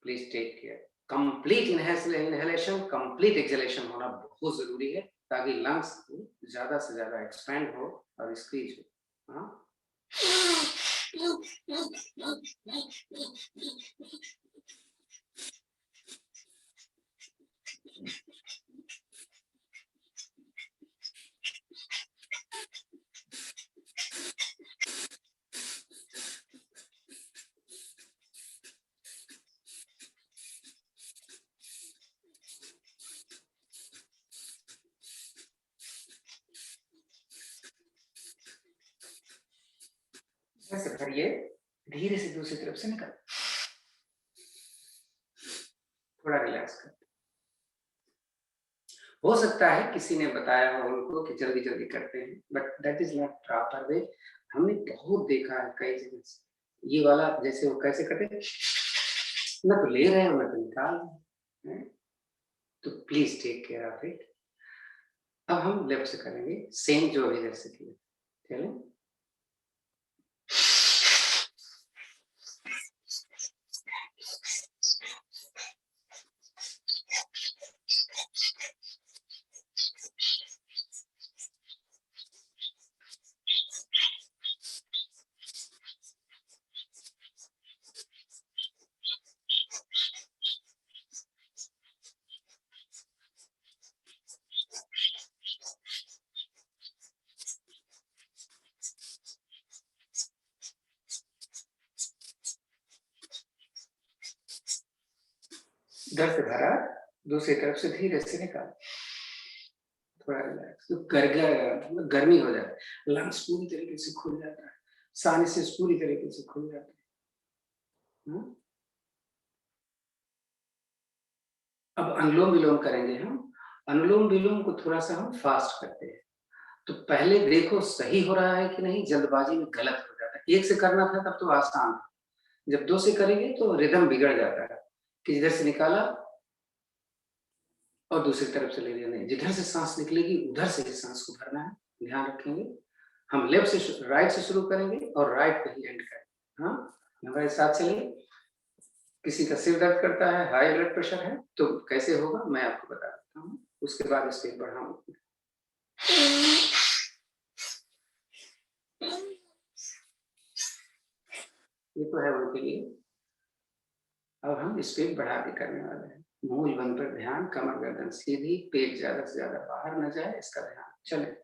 Please take care. Complete inhalation, complete exhalation होना बहुत जरूरी है, ताकि लंग्स ज्यादा से ज्यादा एक्सपैंड हो और स्क्रीज हो। हाँ, से भरिए, धीरे से दूसरी तरफ से निकाल, थोड़ा रिलैक्स कर। हो सकता है किसी ने बताया हो उनको कि जल्दी जल्दी करते हैं, but that is not proper way. हमने बहुत देखा है कई जगह से, ये वाला जैसे वो कैसे करते, ना तो ले रहे हो ना तो निकाल रहे हैं, तो please take care of it. अब हम लेफ्ट से करेंगे, सेम जो अभी जैसे किए, चलें। इधर से भरा, दूसरी तरफ से धीरे से निकाल, थोड़ा रिलैक्स। तो गर्मी हो जाए, लंग्स पूरी तरीके से खुल जाता है, साइनसेस पूरी तरीके से खुल जाते हैं। अब अनुलोम विलोम करेंगे हम। अनुलोम विलोम को थोड़ा सा हम फास्ट करते हैं, तो पहले देखो सही हो रहा है कि नहीं, जल्दबाजी में गलत हो जाता है। एक से करना था तब तो आसान है, जब दो से करेंगे तो रिदम बिगड़ जाता है कि इधर से निकाला और दूसरी तरफ से ले लिया, नहीं, जिधर से सांस निकलेगी उधर से ही सांस को भरना है, ध्यान रखेंगे। हम लेफ्ट से राइट से शुरू करेंगे और राइट पे ही एंड करेंगे। हाँ, हमारे साथ चलिए। किसी का सिर दर्द करता है, हाई ब्लड प्रेशर है, तो कैसे होगा मैं आपको बता देता हूँ, उसके बाद स्टेप बढ़ाऊंगा। ये तो है उनके लिए। अब हम स्पीड बढ़ा के करने वाले हैं। मूल बंद पर ध्यान, कमर गर्दन सीधी, पेट ज्यादा से ज्यादा बाहर न जाए, इसका ध्यान। चले।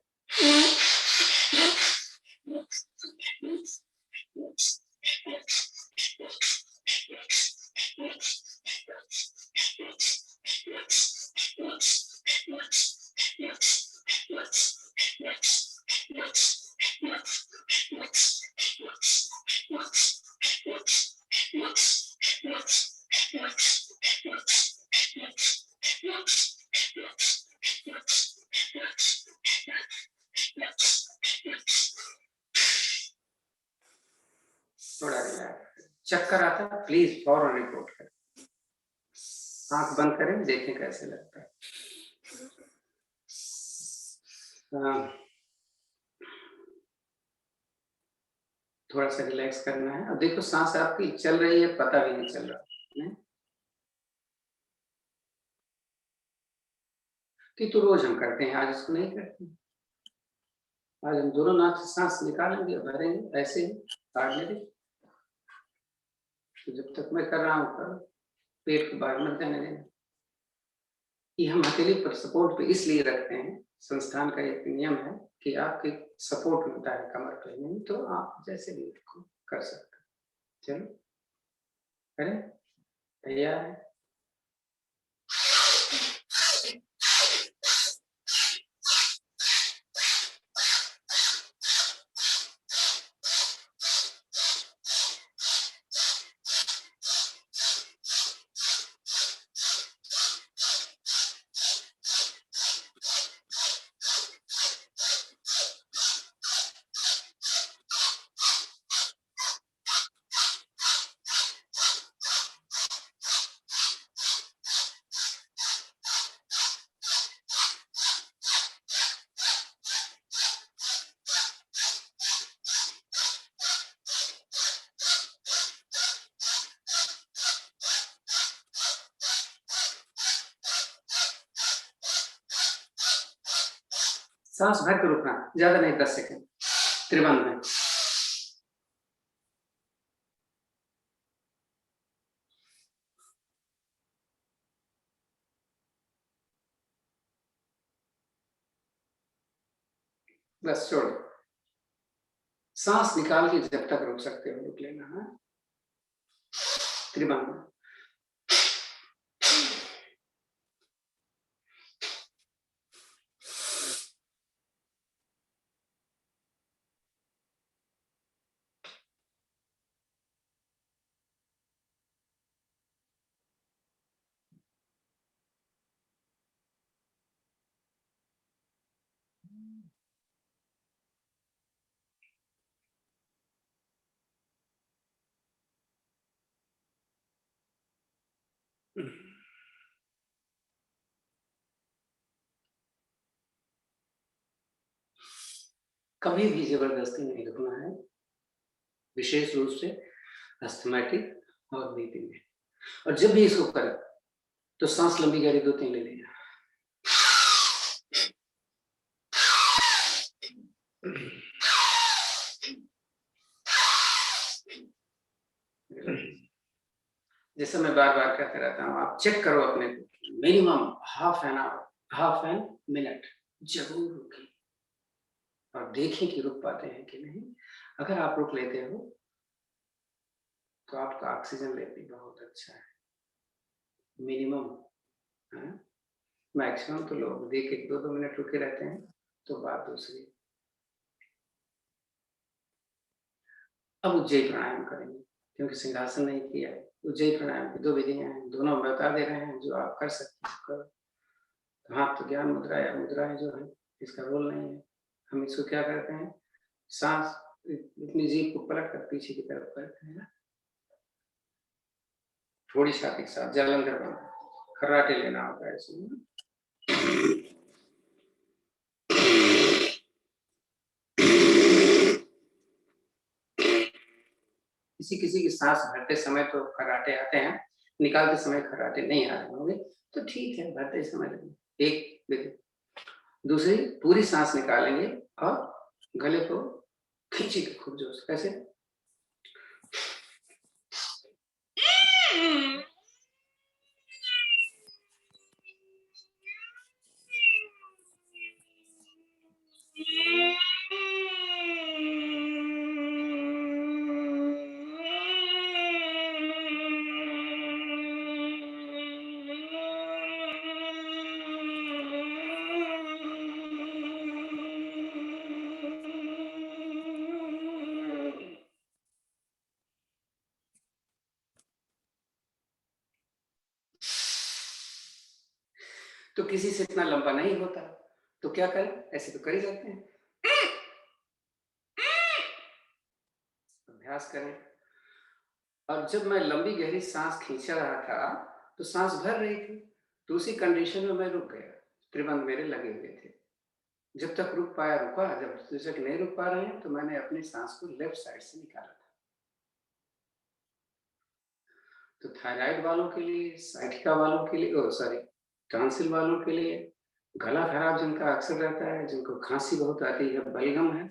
थोड़ा रिलैक्स। चक्कर आता है, प्लीज फौरन रिपोर्ट करें। आंख बंद करें, देखें कैसे लगता है। थोड़ा सा रिलैक्स करना है। अब देखो सांस आपकी चल रही है, पता भी नहीं चल रहा है, कि तो रोज हम करते हैं, आज इसको नहीं करते। आज हम दोनों नाक से सांस निकालेंगे, भरेंगे, ऐसे ही काट लेंगे। तो जब तक मैं कर रहा हूँ करो, पेट को बाहर मत जाने देना। ये हम हथेली पर सपोर्ट पे इसलिए रखते हैं, संस्थान का एक नियम है कि आपके सपोर्ट मिलता है कमर पे, नहीं तो आप जैसे भी इसको कर सकते। चलो करें, तैयार है। सांस भर के रुकना, ज्यादा नहीं, 10 सेकंड त्रिबंध में। बस छोड़, सांस निकाल के जब तक रुक सकते हो रुक लेना है। त्रिबंध में। कभी भी जबरदस्ती नहीं रुकना है, विशेष रूप से अस्थमैटिक और बीपी में। और जब भी इसको करें तो सांस लंबी गहरी 2-3 ले लेना। जैसे मैं बार-बार कहते रहता हूँ, आप चेक करो अपने को, मिनिमम हाफ एन मिनट जरूर रुकिए और देखें कि रुक पाते हैं कि नहीं। अगर आप रुक लेते हो तो आपका ऑक्सीजन लेवल बहुत अच्छा है। मिनिमम मैक्सिमम तो लोग देख 1-2 मिनट रुके रहते हैं, तो बात दूसरी। अब उज्जयी प्राणायाम करेंगे, क्योंकि सिंहासन नहीं किया है। उज्जयी प्राणायाम की 2 विधियां हैं, दोनों बता दे रहे हैं, जो आप कर सकते हैं करो। तो हाथ तो ज्ञान मुद्रा या मुद्राएं जो है, इसका रोल नहीं है। हम इसको क्या करते हैं, सांस इतनी जीभ को पलट कर पीछे की तरफ करते हैं, थोड़ी छाती के साथ जालंधर बना, खर्राटे लेना होता है इसमें। किसी की सांस भरते समय तो खर्राटे आते हैं, निकालते समय खर्राटे नहीं आ रहे होंगे, तो ठीक है, भरते समय लगेंगे। एक विधि। दूसरी, पूरी सांस निकालेंगे और गले को खींचेंगे खूब जोर से। कैसे? तो किसी से इतना लंबा नहीं होता, तो क्या करें? ऐसे तो कर ही सकते हैं। अभ्यास करें। और जब मैं लंबी गहरी सांस खींच रहा था, तो सांस भर रही थी, तो उसी कंडीशन में मैं रुक गया। त्रिबंध मेरे लगे हुए थे। जब तक रुक पाया रुका, जब तक नहीं रुक पा रहे हैं, तो मैंने अपनी सांस को लेफ्ट साइड से निकाला था। तो थायराइड वालों के लिए, साइटिका वालों के लिए, सॉरी, टॉन्सिल वालों के लिए, गला खराब जिनका अक्सर रहता है, जिनको खांसी बहुत आती है, बलगम है,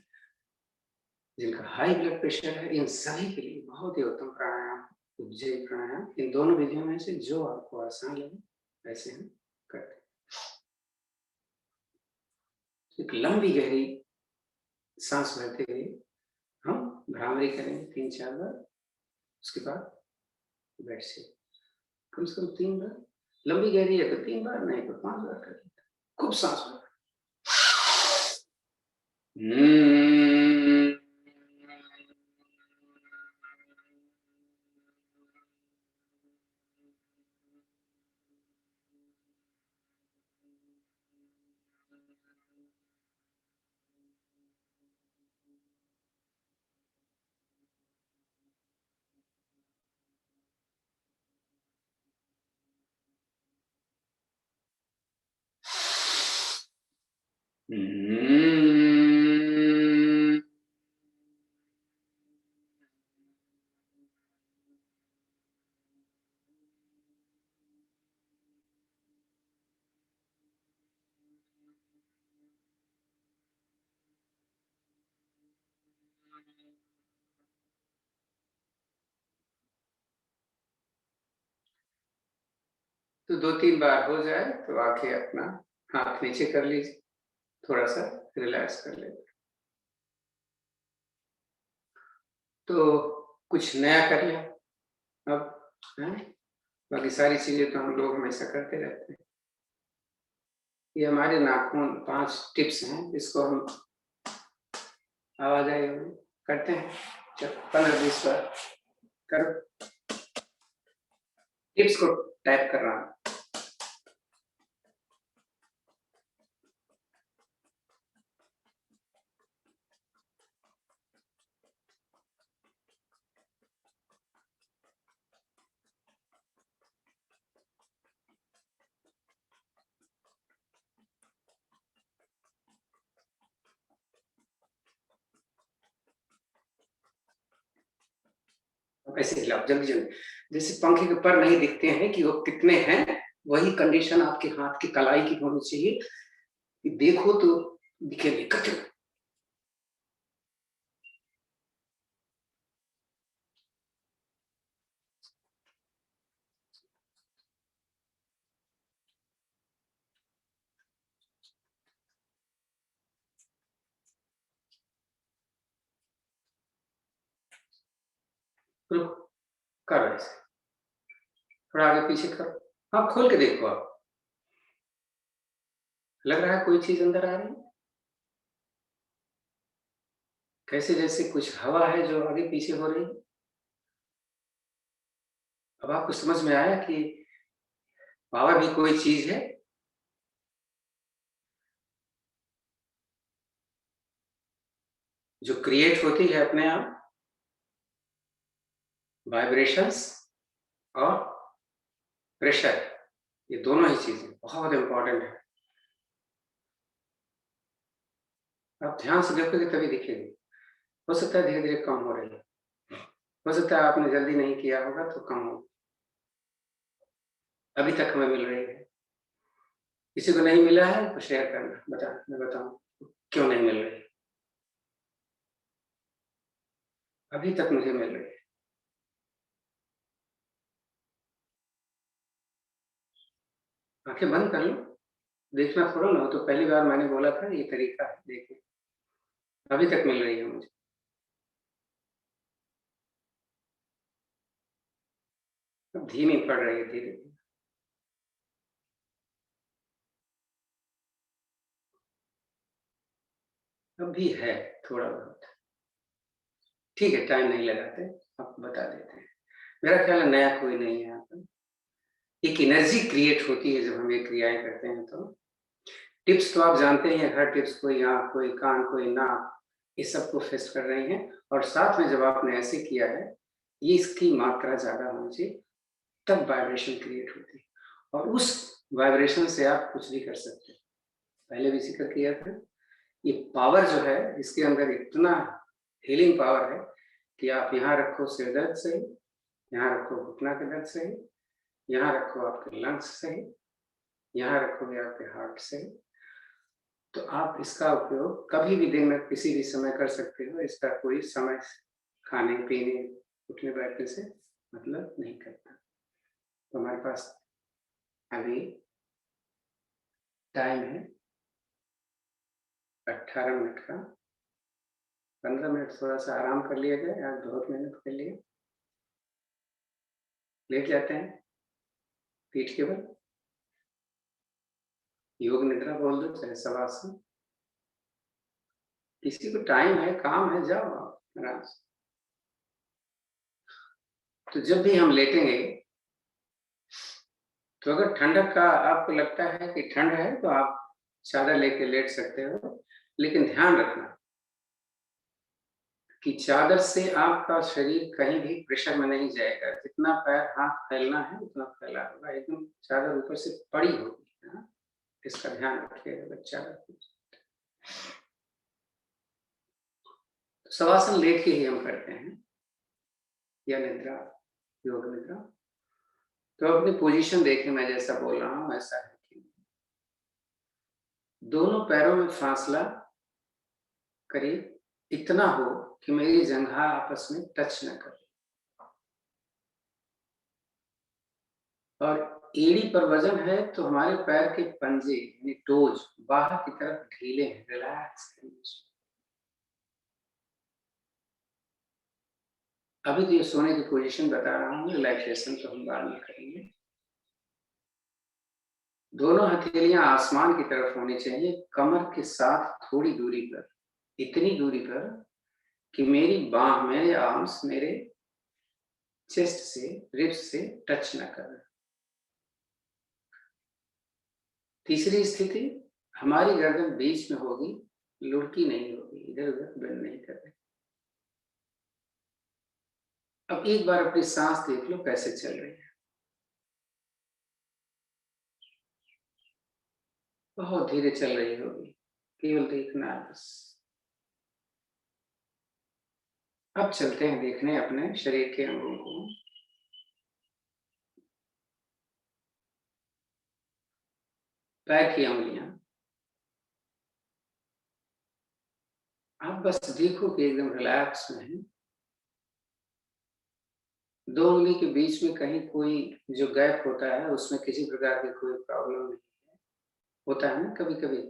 जिनका हाई ब्लड प्रेशर है, इन सभी के लिए बहुत ही उत्तम प्राणायाम उज्जयी प्राणायाम। इन दोनों विधियों में से जो आपको आसान लगे वैसे हम करते हैं। एक लंबी गहरी सांस भरते हुए हम भ्रामरी करेंगे 3-4 बार, उसके बाद बेड से कम से कम 3 बार। लंबी गहरी है तो 3 बार, नहीं तो 5 बार करें। खूब सांस भर। तो 2-3 बार हो जाए तो आके अपना हाथ नीचे कर लीजिए, थोड़ा सा रिलैक्स कर ले। तो कुछ नया कर लिया अब, है? बाकी सारी चीजें तो हम लोग हमेशा करते रहते हैं। ये हमारे नाखून 5 टिप्स हैं, इसको हम आवाज आई होगी करते हैं। चलो 15-20 बार करो। टिप्स को टाइप कर रहा हूँ। ऐसे हिलाओ जल्दी जल्दी, जैसे पंखे के पर नहीं दिखते हैं कि वो कितने हैं, वही कंडीशन आपके हाथ की कलाई की होनी चाहिए कि देखो तो दिखेंगे। करके रुको, करो ऐसे, थोड़ा आगे पीछे करो। हाँ, खोल के देखो आप, लग रहा है कोई चीज अंदर आ रही है, कैसे जैसे कुछ हवा है जो आगे पीछे हो रही है। अब आपको समझ में आया कि पावर भी कोई चीज है, जो क्रिएट होती है अपने आप, वाइब्रेशंस और प्रेशर, ये दोनों ही चीजें बहुत इंपॉर्टेंट है। आप ध्यान से देखोगे तभी दिखेगी। हो सकता है धीरे धीरे कम हो रही है, हो सकता है आपने जल्दी नहीं किया होगा तो कम हो, अभी तक हमें मिल रही है। किसी को नहीं मिला है तो शेयर करना, मैं बताऊं क्यों नहीं मिल रही, अभी तक मुझे मिल रही है। आंखें बंद कर लो, देखना थोड़ा ना हो, तो पहली बार मैंने बोला था ये तरीका है, देखिए अभी तक मिल रही है मुझे। अब धीमी पड़ रही है धीरे धीरे, अब भी है थोड़ा बहुत। ठीक है, टाइम नहीं लगाते, आप बता देते हैं। मेरा ख्याल है नया कोई नहीं है यहाँ पर। एक एनर्जी क्रिएट होती है जब हम ये क्रियाएं करते हैं तो। टिप्स तो आप जानते ही हैं, हर टिप्स कोई आँख, कोई कान, कोई नाक, ये सबको फेस्ट कर रही हैं। और साथ में जब आपने ऐसे किया है, ये इसकी मात्रा ज़्यादा होनी चाहिए, तब वाइब्रेशन क्रिएट होती है और उस वाइब्रेशन से आप कुछ भी कर सकते हैं। पहले भी जिक्र किया था, ये पावर जो है इसके अंदर इतना हीलिंग पावर है कि आप यहाँ रखो सिर दर्द सही, यहाँ रखो घुटना के दर्द सही, यहाँ रखो आपके लंग्स सही, यहाँ रखोगे आपके हार्ट सही, तो आप इसका उपयोग कभी भी दिन में किसी भी समय कर सकते हो। इसका कोई समय खाने पीने उठने बैठने से मतलब नहीं करता। तो हमारे पास अभी टाइम है 18 मिनट का, 15 मिनट थोड़ा सा आराम कर लिया जाए, आज बहुत मेहनत कर लिए। लेट जाते हैं पीठ के बल, योग निद्रा बोल दो चाहे शवासन, किसी को टाइम है काम है, जाओ आप आराम से। तो जब भी हम लेटेंगे, तो अगर ठंडक का आपको लगता है कि ठंड है तो आप चादर लेके लेट सकते हो, लेकिन ध्यान रखना कि चादर से आपका शरीर कहीं भी प्रेशर में नहीं जाएगा। जितना पैर हाथ फैलना है उतना फैला होगा, एकदम चादर ऊपर से पड़ी होगी। हाँ? इसका ध्यान रखिएगा बच्चा। शवासन लेट के ही हम करते हैं या निद्रा, योग निद्रा। तो अपनी पोजीशन देखें, मैं जैसा बोल रहा हूँ ऐसा है कि दोनों पैरों में फासला करीब इतना हो कि मेरी जंघा आपस में टच न करे, और एड़ी पर वजन है तो हमारे पैर के पंजे यानी टोज बाहर की तरफ ढीले हैं, रिलैक्स। अभी तो ये सोने की पोजीशन बता रहा हूँ, रिलैक्सेशन तो हम बाद में करेंगे। दोनों हथेलियां आसमान की तरफ होनी चाहिए, कमर के साथ थोड़ी दूरी पर, इतनी दूरी पर कि मेरी बाह, मेरे आर्म्स मेरे चेस्ट से, रिब्स से टच न करें। तीसरी स्थिति, हमारी गर्दन बीच में होगी, लुढ़की नहीं होगी, इधर उधर बेंड नहीं कर रहे। अब एक बार अपनी सांस देख लो कैसे चल रही है, बहुत धीरे चल रही होगी, केवल देखना है बस। अब चलते हैं देखने अपने शरीर के अंगों को। पैर की अंगुलियां, आप बस देखो कि एकदम रिलैक्स में है। दो उंगली के बीच में कहीं कोई जो गैप होता है उसमें किसी प्रकार की कोई प्रॉब्लम नहीं है। होता है ना कभी-कभी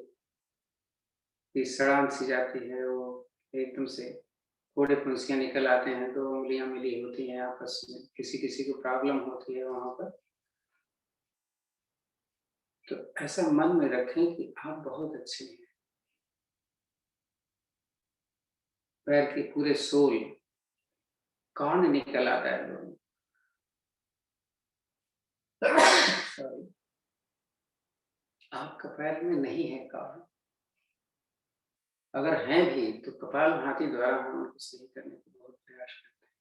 कि सड़ांध सी जाती है, वो एकदम से फोड़े फुंसियाँ निकल आते हैं, 2 उंगलियाँ मिली होती हैं आपस में, किसी-किसी को प्रॉब्लम होती है वहाँ पर। तो ऐसा मन में रखें कि आप बहुत अच्छे हैं। पैर के पूरे सोल, कान निकल आता है लोगों सॉरी, आपका पैर में नहीं है कान। अगर हैं भी तो कपालभाति द्वारा हम उनको सही करने का बहुत प्रयास करते हैं।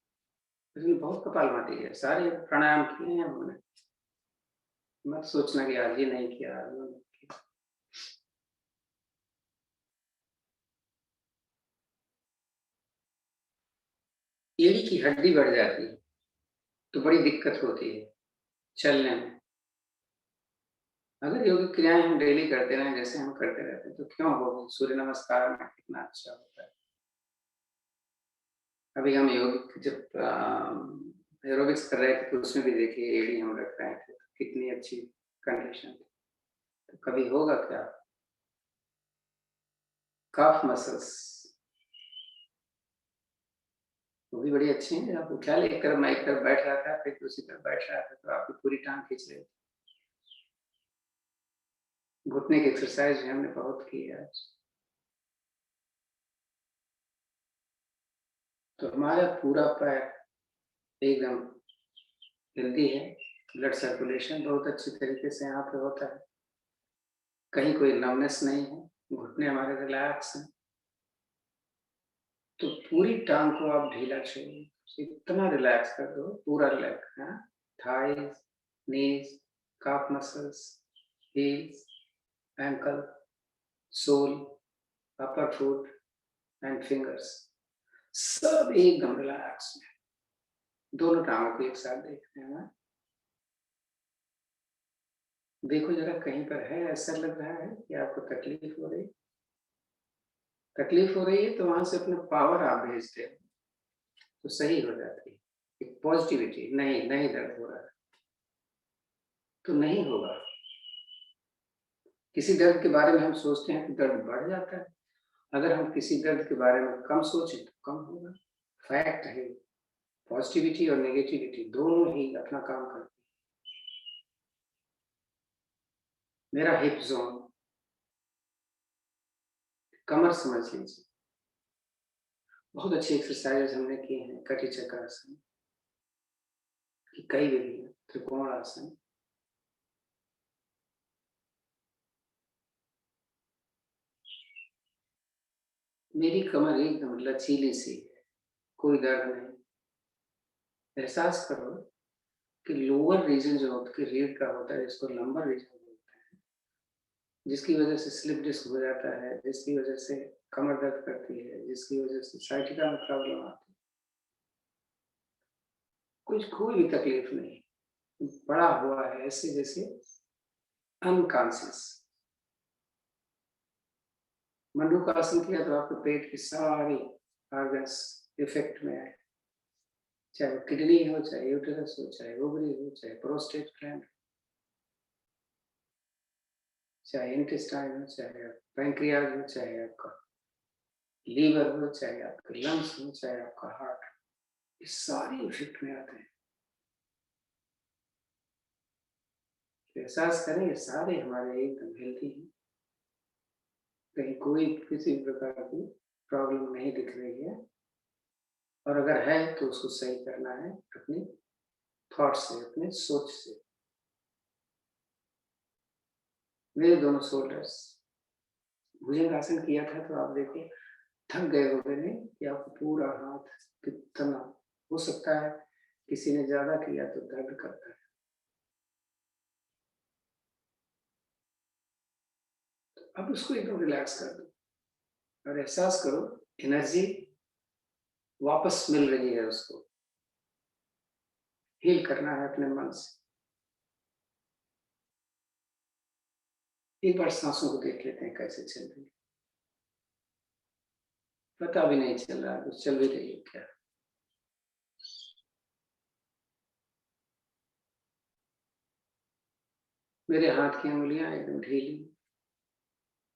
इसमें बहुत कपालभाति है, सारे प्राणायाम किए हैं हमने। मत सोचना कि आज ये नहीं किया, आज वो नहीं किया। एड़ी की हड्डी बढ़ जाती है, तो बड़ी दिक्कत होती है चलने में। अगर योगिक क्रियाएँ हम डेली करते रहें, जैसे हम करते रहते हैं, तो क्यों होगी? सूर्य नमस्कार में कितना अच्छा होता है। अभी हम योगिक जब एरोबिक्स कर रहे थे, तो उसमें भी देखिए एड़ी हम रख रहे थे, तो कितनी अच्छी कंडीशन थी। तो कभी होगा क्या? काफ मसल्स, वो भी बड़ी अच्छी हैं। आप ख्याल है एक तरफ मैं एक तरफ बैठ रहा था, फिर दूसरी तरफ बैठ रहा था, तो आपकी पूरी टाँग खींच रही थी। घुटने की एक्सरसाइज भी हमने बहुत की है आज। तो हमारा पूरा पैर एकदम हेल्दी है, ब्लड सर्कुलेशन बहुत अच्छी तरीके से यहाँ पे होता है, कहीं कोई नमनेस नहीं है, घुटने हमारे रिलैक्स हैं। तो पूरी टांग को आप ढीला छोड़िए, इतना रिलैक्स कर दो, पूरा लेग, हाँ, thighs, knees, calf muscles, heels, ankle, sole, upper foot and fingers, सब एकदम रिलैक्स में। दोनों टांगों को एक साथ देखते हैं ना, देखो जरा कहीं पर है ऐसा लग रहा है कि आपको तकलीफ हो रही, तकलीफ हो रही है तो वहां से अपना पावर आप भेजते हैं तो सही हो जाती है। एक पॉजिटिविटी, नहीं नहीं दर्द हो रहा है तो नहीं होगा। किसी दर्द के बारे में हम सोचते हैं तो दर्द बढ़ जाता है, अगर हम किसी दर्द के बारे में कम सोचें तो कम होगा। फैक्ट है, पॉजिटिविटी और नेगेटिविटी दोनों ही अपना काम करते हैं। मेरा हिप जोन, कमर समझ लीजिए, बहुत अच्छी एक्सरसाइज हमने की हैं, कटी चक्रासन की कई विधियां, त्रिकोण आसन, मेरी कमर एकदम लचीली सी है, कोई दर्द नहीं। एहसास करो कि लोअर रीजन जो होता है रीढ़ का होता है, जिसको लंबर रीजन बोलते हैं, जिसकी वजह से स्लिप डिस्क हो जाता है, जिसकी वजह से कमर दर्द करती है, जिसकी वजह से साइटिका में प्रॉब्लम आती है, कुछ कोई भी तकलीफ नहीं, पड़ा हुआ है ऐसे जैसे अनकॉन्शियस। मंडूकासन किया तो आपके पेट की सारी ऑर्गन्स इफेक्ट में आए, चाहे वो किडनी हो, चाहे यूटेरस हो, चाहे ओवरी हो, चाहे प्रोस्टेट ग्लैंड, चाहे इंटेस्टाइन हो, चाहे पैंक्रियाज हो, चाहे आपका लीवर हो, चाहे आपके लंग्स हो, चाहे आपका हार्ट, ये सारे इफेक्ट में आते हैं। तो एहसास करें ये सारे हमारे एकदम हेल्थी हैं, कहीं कोई किसी प्रकार की प्रॉब्लम नहीं दिख रही है, और अगर है तो उसको सही करना है अपनी थॉट से, अपने सोच से। मेरे दोनों शोल्डर्स, भुजंगासन किया था तो आप देखो थक गए होगे नहीं कि आपको पूरा हाथ कितना, हो सकता है किसी ने ज्यादा किया तो दर्द करता है। अब उसको एकदम रिलैक्स कर दो और एहसास करो एनर्जी वापस मिल रही है उसको। हील करना है अपने मन से। एक बार सांसों को देख लेते हैं कैसे चल रही है। पता भी नहीं चल रहा कुछ चल भी रही है क्या। मेरे हाथ की उंगलियां एकदम ढीली।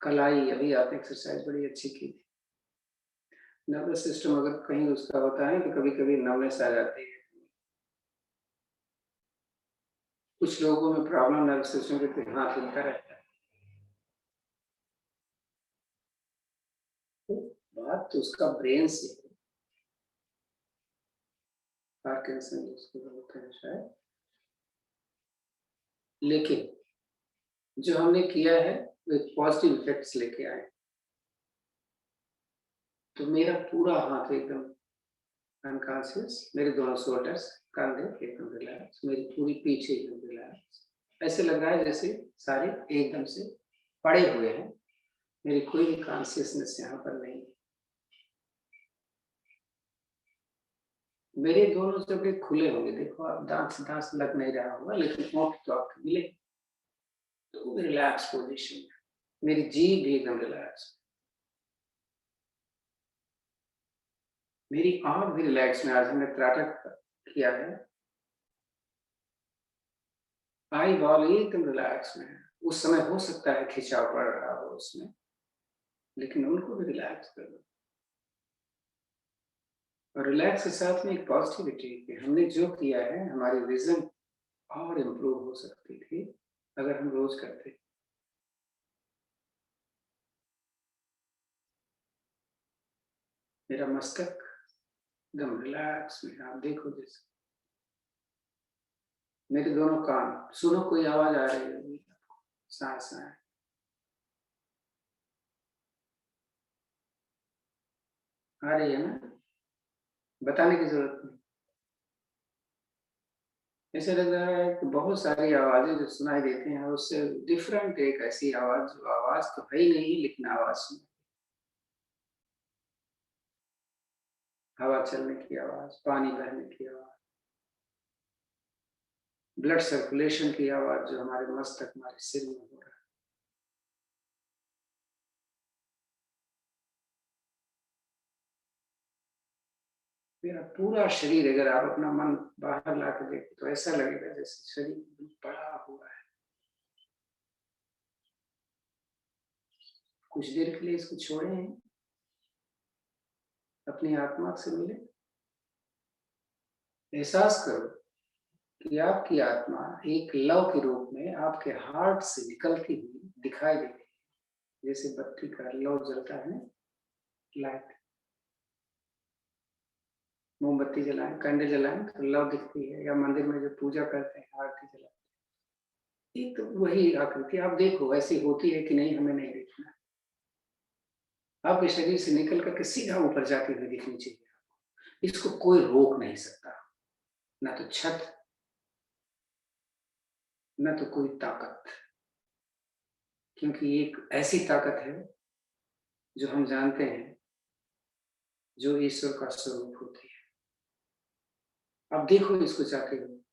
कलाई अभी आपने एक्सरसाइज बड़ी अच्छी की थी। नर्वस सिस्टम अगर कहीं उसका होता है तो कभी कभी नर्वस आ जाती है। कुछ लोगों में प्रॉब्लम नर्वस सिस्टम के हाथ हिलता रहता है। तो बात तो उसका ब्रेन से है। पार्किंसन उसको बोलते हैं शायद। लेकिन जो हमने किया है वो एक पॉजिटिव इफेक्ट्स लेके आए। तो मेरा पूरा हाथ एकदम अनकॉन्शियस, मेरे दोनों शोल्डर्स, कंधे एकदम रिलैक्स, मेरी पूरी पीछे एकदम रिलैक्स। ऐसे लग रहा है जैसे सारे एकदम से पड़े हुए हैं। मेरी कोई भी कॉन्शियसनेस यहाँ पर नहीं है। मेरे दोनों जगह खुले होंगे, देखो आप, दांत से दांत लग नहीं रहा होगा लेकिन ओठ तो आपको मिले। तो रिलैक्स पोजीशन में मेरी जीभ भी एकदम रिलैक्स, मेरी आंख भी रिलैक्स में। आज हमने त्राटक किया है। आई बॉल एकदम रिलैक्स में है। उस समय हो सकता है खिंचाव पड़ रहा हो उसमें, लेकिन उनको भी रिलैक्स कर दो। और रिलैक्स के साथ में एक पॉजिटिविटी कि हमने जो किया है हमारी विजन और इम्प्रूव हो सकती थी अगर हम रोज करते। मेरा मस्तक एकदम रिलैक्स में, आप देखो जैसे। मेरे दोनों कान, सुनो कोई आवाज आ रही होगी आपको, सांस आए। आ रही है ना, बताने की जरूरत नहीं। ऐसा लग रहा है कि बहुत सारी आवाजें जो सुनाई देती हैं उससे डिफरेंट एक ऐसी आवाज, जो आवाज तो है ही नहीं लेकिन आवाज सुनाई। हवा चलने की आवाज, पानी बहने की आवाज, ब्लड सर्कुलेशन की आवाज जो हमारे मस्तक, हमारे सिर में हो रहा है। मेरा पूरा शरीर, अगर आप अपना मन बाहर ला के देखें तो ऐसा लगेगा जैसे शरीर बड़ा हुआ है। कुछ देर के लिए इसको छोड़े हैं, अपनी आत्मा से मिले। एहसास करो कि आपकी आत्मा एक लव के रूप में आपके हार्ट से निकलती हुई दिखाई दे रही है। जैसे बत्ती का लौ जलता है, लाइट, मोमबत्ती जलाएं, कैंडल जलाएं तो लौ दिखती है, या मंदिर में जो पूजा करते हैं आरती जलाते हैं, तो वही आकृति आप देखो ऐसी होती है कि नहीं, हमें नहीं देखना। आपके शरीर से निकल करके सीधा ऊपर जाती हुई दिखनी चाहिए। इसको कोई रोक नहीं सकता, ना तो छत, न तो कोई ताकत। क्योंकि एक ऐसी ताकत है जो हम जानते हैं, जो ईश्वर का स्वरूप होती है। अब देखो इसको चाहते हो,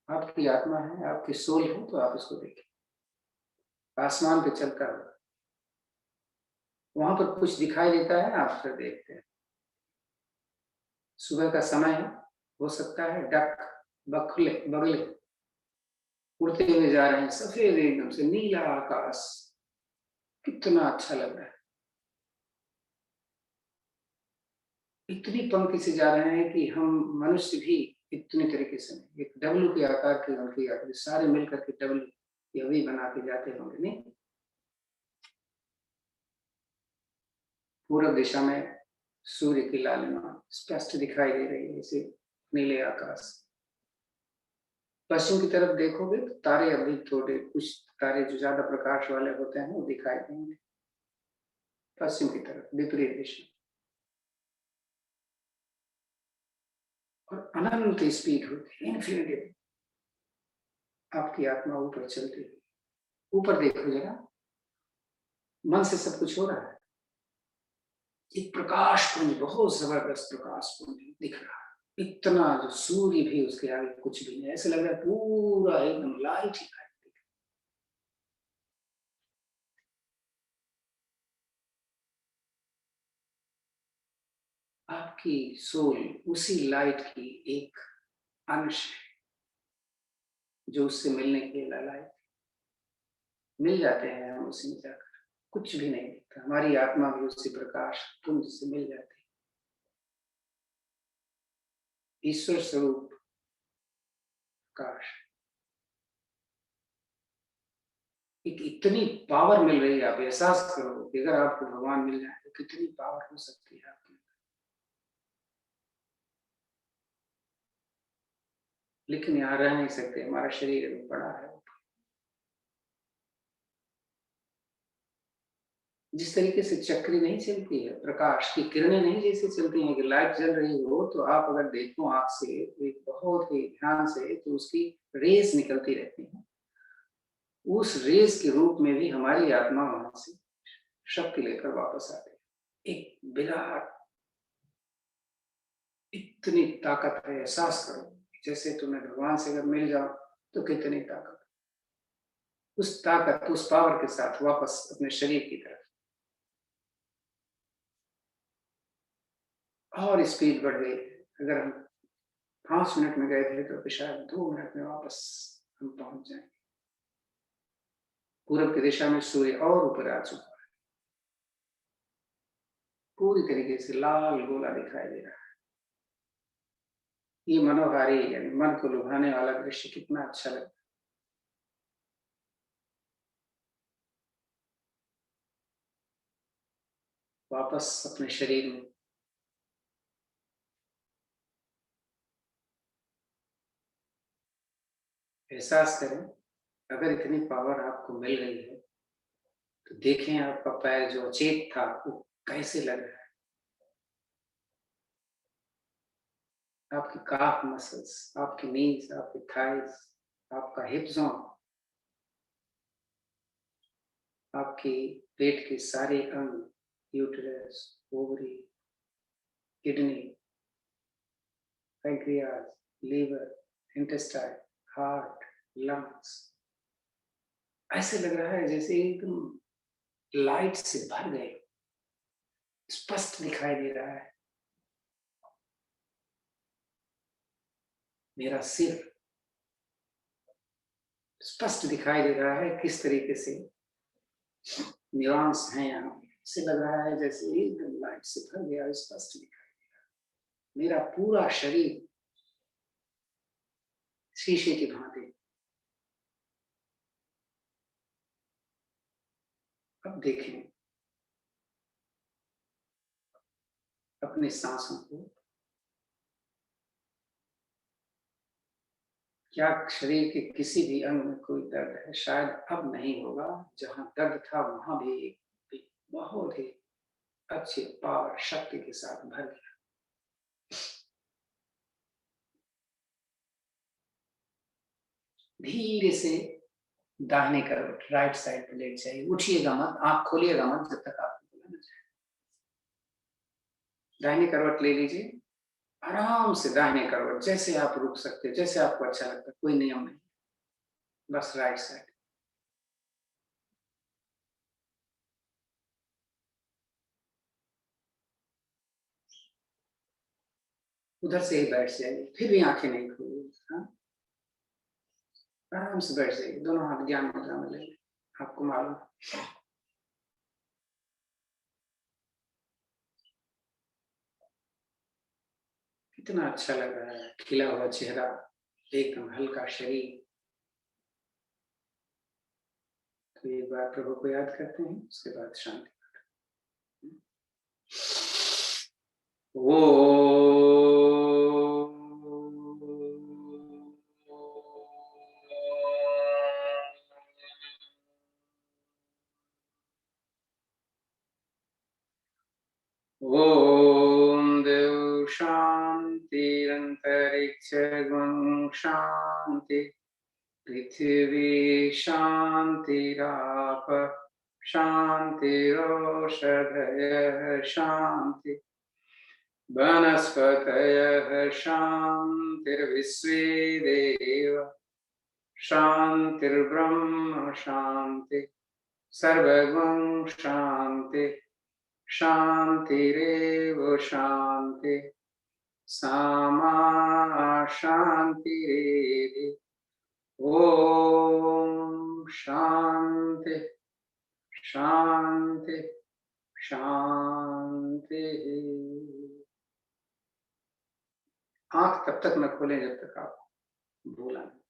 आपकी आत्मा है, आपकी सोल है, तो आप इसको देखिए। आसमान पे चलता हुआ, वहां पर कुछ दिखाई देता है, आप फिर देखते हैं। सुबह का समय है, हो सकता है डक, बगले बगले उड़ते हुए जा रहे हैं, सफेद एकदम से नीला आकाश, कितना अच्छा लग रहा है। इतनी पंक्ति से जा रहे हैं कि हम मनुष्य भी इतने तरीके से नहीं, एक डब्लू के आकार की उनकी आकृति, सारे मिलकर के डब्लू ये भी बना के जाते होंगे नहीं। पूर्व दिशा में सूर्य की लालिमा स्पष्ट दिखाई दे रही है, जैसे नीले आकाश। पश्चिम की तरफ देखोगे तो तारे अभी थोड़े, कुछ तारे जो ज्यादा प्रकाश वाले होते हैं वो दिखाई देंगे। पश्चिम की तरफ विपरीत दिशा, और अनंत स्पीड होती है, इन्फिनिटी। आपकी आत्मा ऊपर चलती है, ऊपर देखो जरा, मन से सब कुछ हो रहा है। एक प्रकाश पुंज, बहुत जबरदस्त प्रकाश पुंज दिख रहा है, इतना जो सूर्य भी उसके आगे कुछ भी नहीं, ऐसे लग रहा है पूरा एकदम लाइट ही लाइट। आपकी सोल उसी लाइट की एक अंश है, जो उससे मिलने के लिए लाइट मिल जाते हैं हम उसी में जाकर, कुछ भी नहीं दिखता, हमारी आत्मा भी उसी प्रकाश पुंज से मिल जाती है। ईश्वर स्वरूप प्रकाश, एक इतनी पावर मिल रही है, आप एहसास करो कि अगर आपको भगवान मिल जाए तो कितनी पावर हो सकती है आपके, लेकिन यहाँ रह नहीं सकते, हमारा शरीर बड़ा है। जिस तरीके से चक्री नहीं चलती है, प्रकाश की किरणें नहीं जैसे चलती हैं कि लाइट जल रही हो तो आप अगर देखो आंख से एक बहुत ही ध्यान से तो उसकी रेस निकलती रहती है, उस रेस के रूप में भी हमारी आत्मा वहां से शक्ति लेकर वापस आती है। एक विराट इतनी ताकत है, एहसास करो जैसे तुम्हें भगवान से अगर मिल जाओ तो कितनी ताकत, उस ताकत उस पावर के साथ वापस अपने शरीर की तरफ और स्पीड बढ़ गई। अगर हम 5 मिनट में गए थे तो शायद 2 मिनट में वापस हम पहुंच जाएंगे। पूरब की दिशा में सूर्य और ऊपर आ चुका है, पूरी तरीके से लाल गोला दिखाई दे रहा है। ये मनोहारी यानी मन को लुभाने वाला दृश्य कितना अच्छा लगता है। वापस अपने शरीर में एहसास करें, अगर इतनी पावर आपको मिल रही है तो देखें आपका पैर जो अचेत था वो कैसे लग रहा है। आपकी काफ मसल्स, आपकी नीज, आपकी थाइस, आपका हिप जोन, आपकी पेट के सारे अंग, uterus, ovary, kidney, pancreas, liver, intestine, heart, lungs, ऐसे लग रहा है जैसे एकदम लाइट से भर गए, स्पष्ट दिखाई दे रहा है। मेरा सिर स्पष्ट दिखाई दे रहा है, किस तरीके से न्यूरॉन्स हैं यहाँ, से लग रहा है जैसे एकदम लाइट से भर गया, स्पष्ट दिखाई दे रहा है। मेरा पूरा शरीर शीशे की भांति। अब देखें अपनी सांसों को, क्या शरीर के किसी भी अंग में कोई दर्द है? शायद अब नहीं होगा, जहां दर्द था वहां भी एक बहुत ही अच्छी पावर शक्ति के साथ भर गया। धीरे से दाहिने करवट, राइट साइड पे लेट जाइए, उठिएगा मत, आंख खोलिएगा मत जब तक आपको बोला न जाए। दाहिने करवट ले लीजिए, आराम से दाहिने करवट, जैसे आप रुक सकते हो, जैसे आपको अच्छा लगता है, कोई नियम नहीं, बस राइट साइड। उधर से ही बैठ जाइए, फिर भी आंखें नहीं खोलिए, हाँ, आराम से बैठ जाइए, दोनों हाथ ज्ञान मुद्रा में ले लें। आपको मालूम कितना अच्छा लग रहा है, खिला हुआ चेहरा, एकदम हल्का शरीर। तो एक बार प्रभु को याद करते हैं, उसके बाद शांति। ओ ओम देव शांति अंतरिक्ष शांति, पृथ्वी शांतिराप शान्तिरोषधयः शान्ति वनस्पतयः शान्तिर्विश्वे देव शान्तिर्ब्रह्म शान्ति सर्वगुण शान्ति शान्तिरेव शान्ति सामा शान्तिरेधि ॐ शान्ति शान्ति शान्ति। आंख तब तक न खोलें जब तक आप भूला नहीं।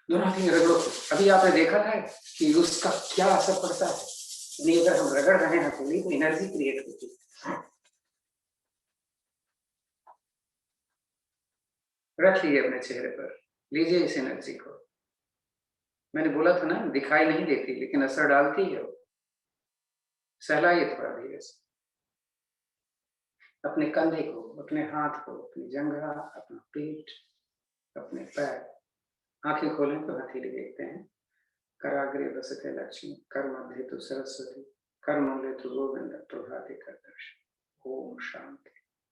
दोनों हाथों में रगड़ो। अभी आपने देखा है कि उसका क्या असर पड़ता है। नहीं, अगर हम रगड़ रहे हैं तो एनर्जी क्रिएट होती है। रखिए अपने चेहरे पर, लीजिए इस एनर्जी को। मैंने बोला था ना, दिखाई नहीं देती लेकिन असर डालती है। सहलाइए थोड़ा धीरे से अपने कंधे को, अपने हाथ को, अपनी जंघा, अपना पेट, अपने पैर। आंखें खोलें तो हथेली देखते हैं। कराग्रे वसते लक्ष्मी, कर मध्य तो सरस्वती, कर मूले तो गोविंद, प्रभाते कर दर्शन। ओम शांति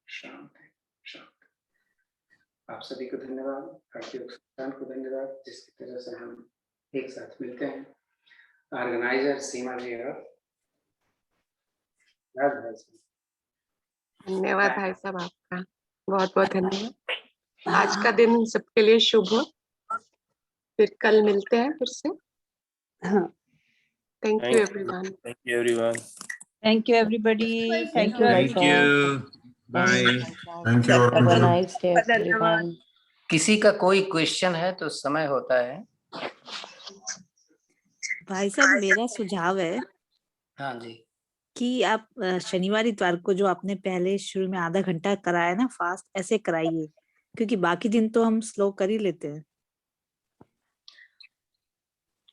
शांति शांति। आप सभी को धन्यवाद, भारतीय संस्थान को धन्यवाद जिसकी तरह से हम एक साथ मिलते हैं। ऑर्गेनाइजर सीमा जी और धन्यवाद भाई साहब, आपका बहुत बहुत धन्यवाद। आज का दिन सबके लिए शुभ हो। फिर कल मिलते हैं फिर से। Thank you everyone. Thank you everyone. Thank you everybody. Thank you. Thank you. Bye. Thank you. Have a nice day everyone. किसी का कोई क्वेश्चन है तो समय होता है। भाई साहब, मेरा सुझाव है हाँ जी। कि आप शनिवार इतवार को जो आपने पहले शुरू में आधा घंटा कराया ना फास्ट, ऐसे कराइए, क्योंकि बाकी दिन तो हम स्लो कर ही लेते हैं।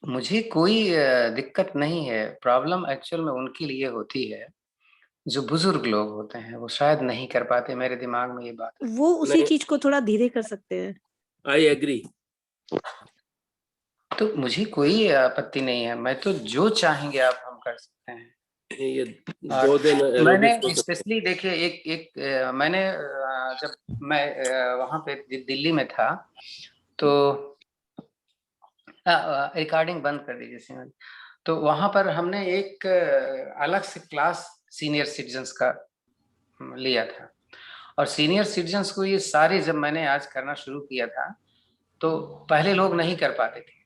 मुझे कोई दिक्कत नहीं है। प्रॉब्लम एक्चुअल में उनके लिए होती है जो बुजुर्ग लोग होते हैं, वो शायद नहीं कर पाते। मेरे दिमाग में ये बात, वो उसी चीज को थोड़ा धीरे कर सकते हैं। I agree. तो मुझे कोई आपत्ति नहीं है। मैं तो जो चाहेंगे आप हम कर सकते हैं। ये 2 दिन मैंने स्पेशली देखिए मैंने जब मैं वहां पे दिल्ली में था तो रिकॉर्डिंग बंद कर दीजिए सीमा। तो वहां पर हमने एक अलग से क्लास सीनियर सिटीजन्स का लिया था, और सीनियर सिटीजन्स को ये सारे जब मैंने आज करना शुरू किया था तो पहले लोग नहीं कर पाते थे।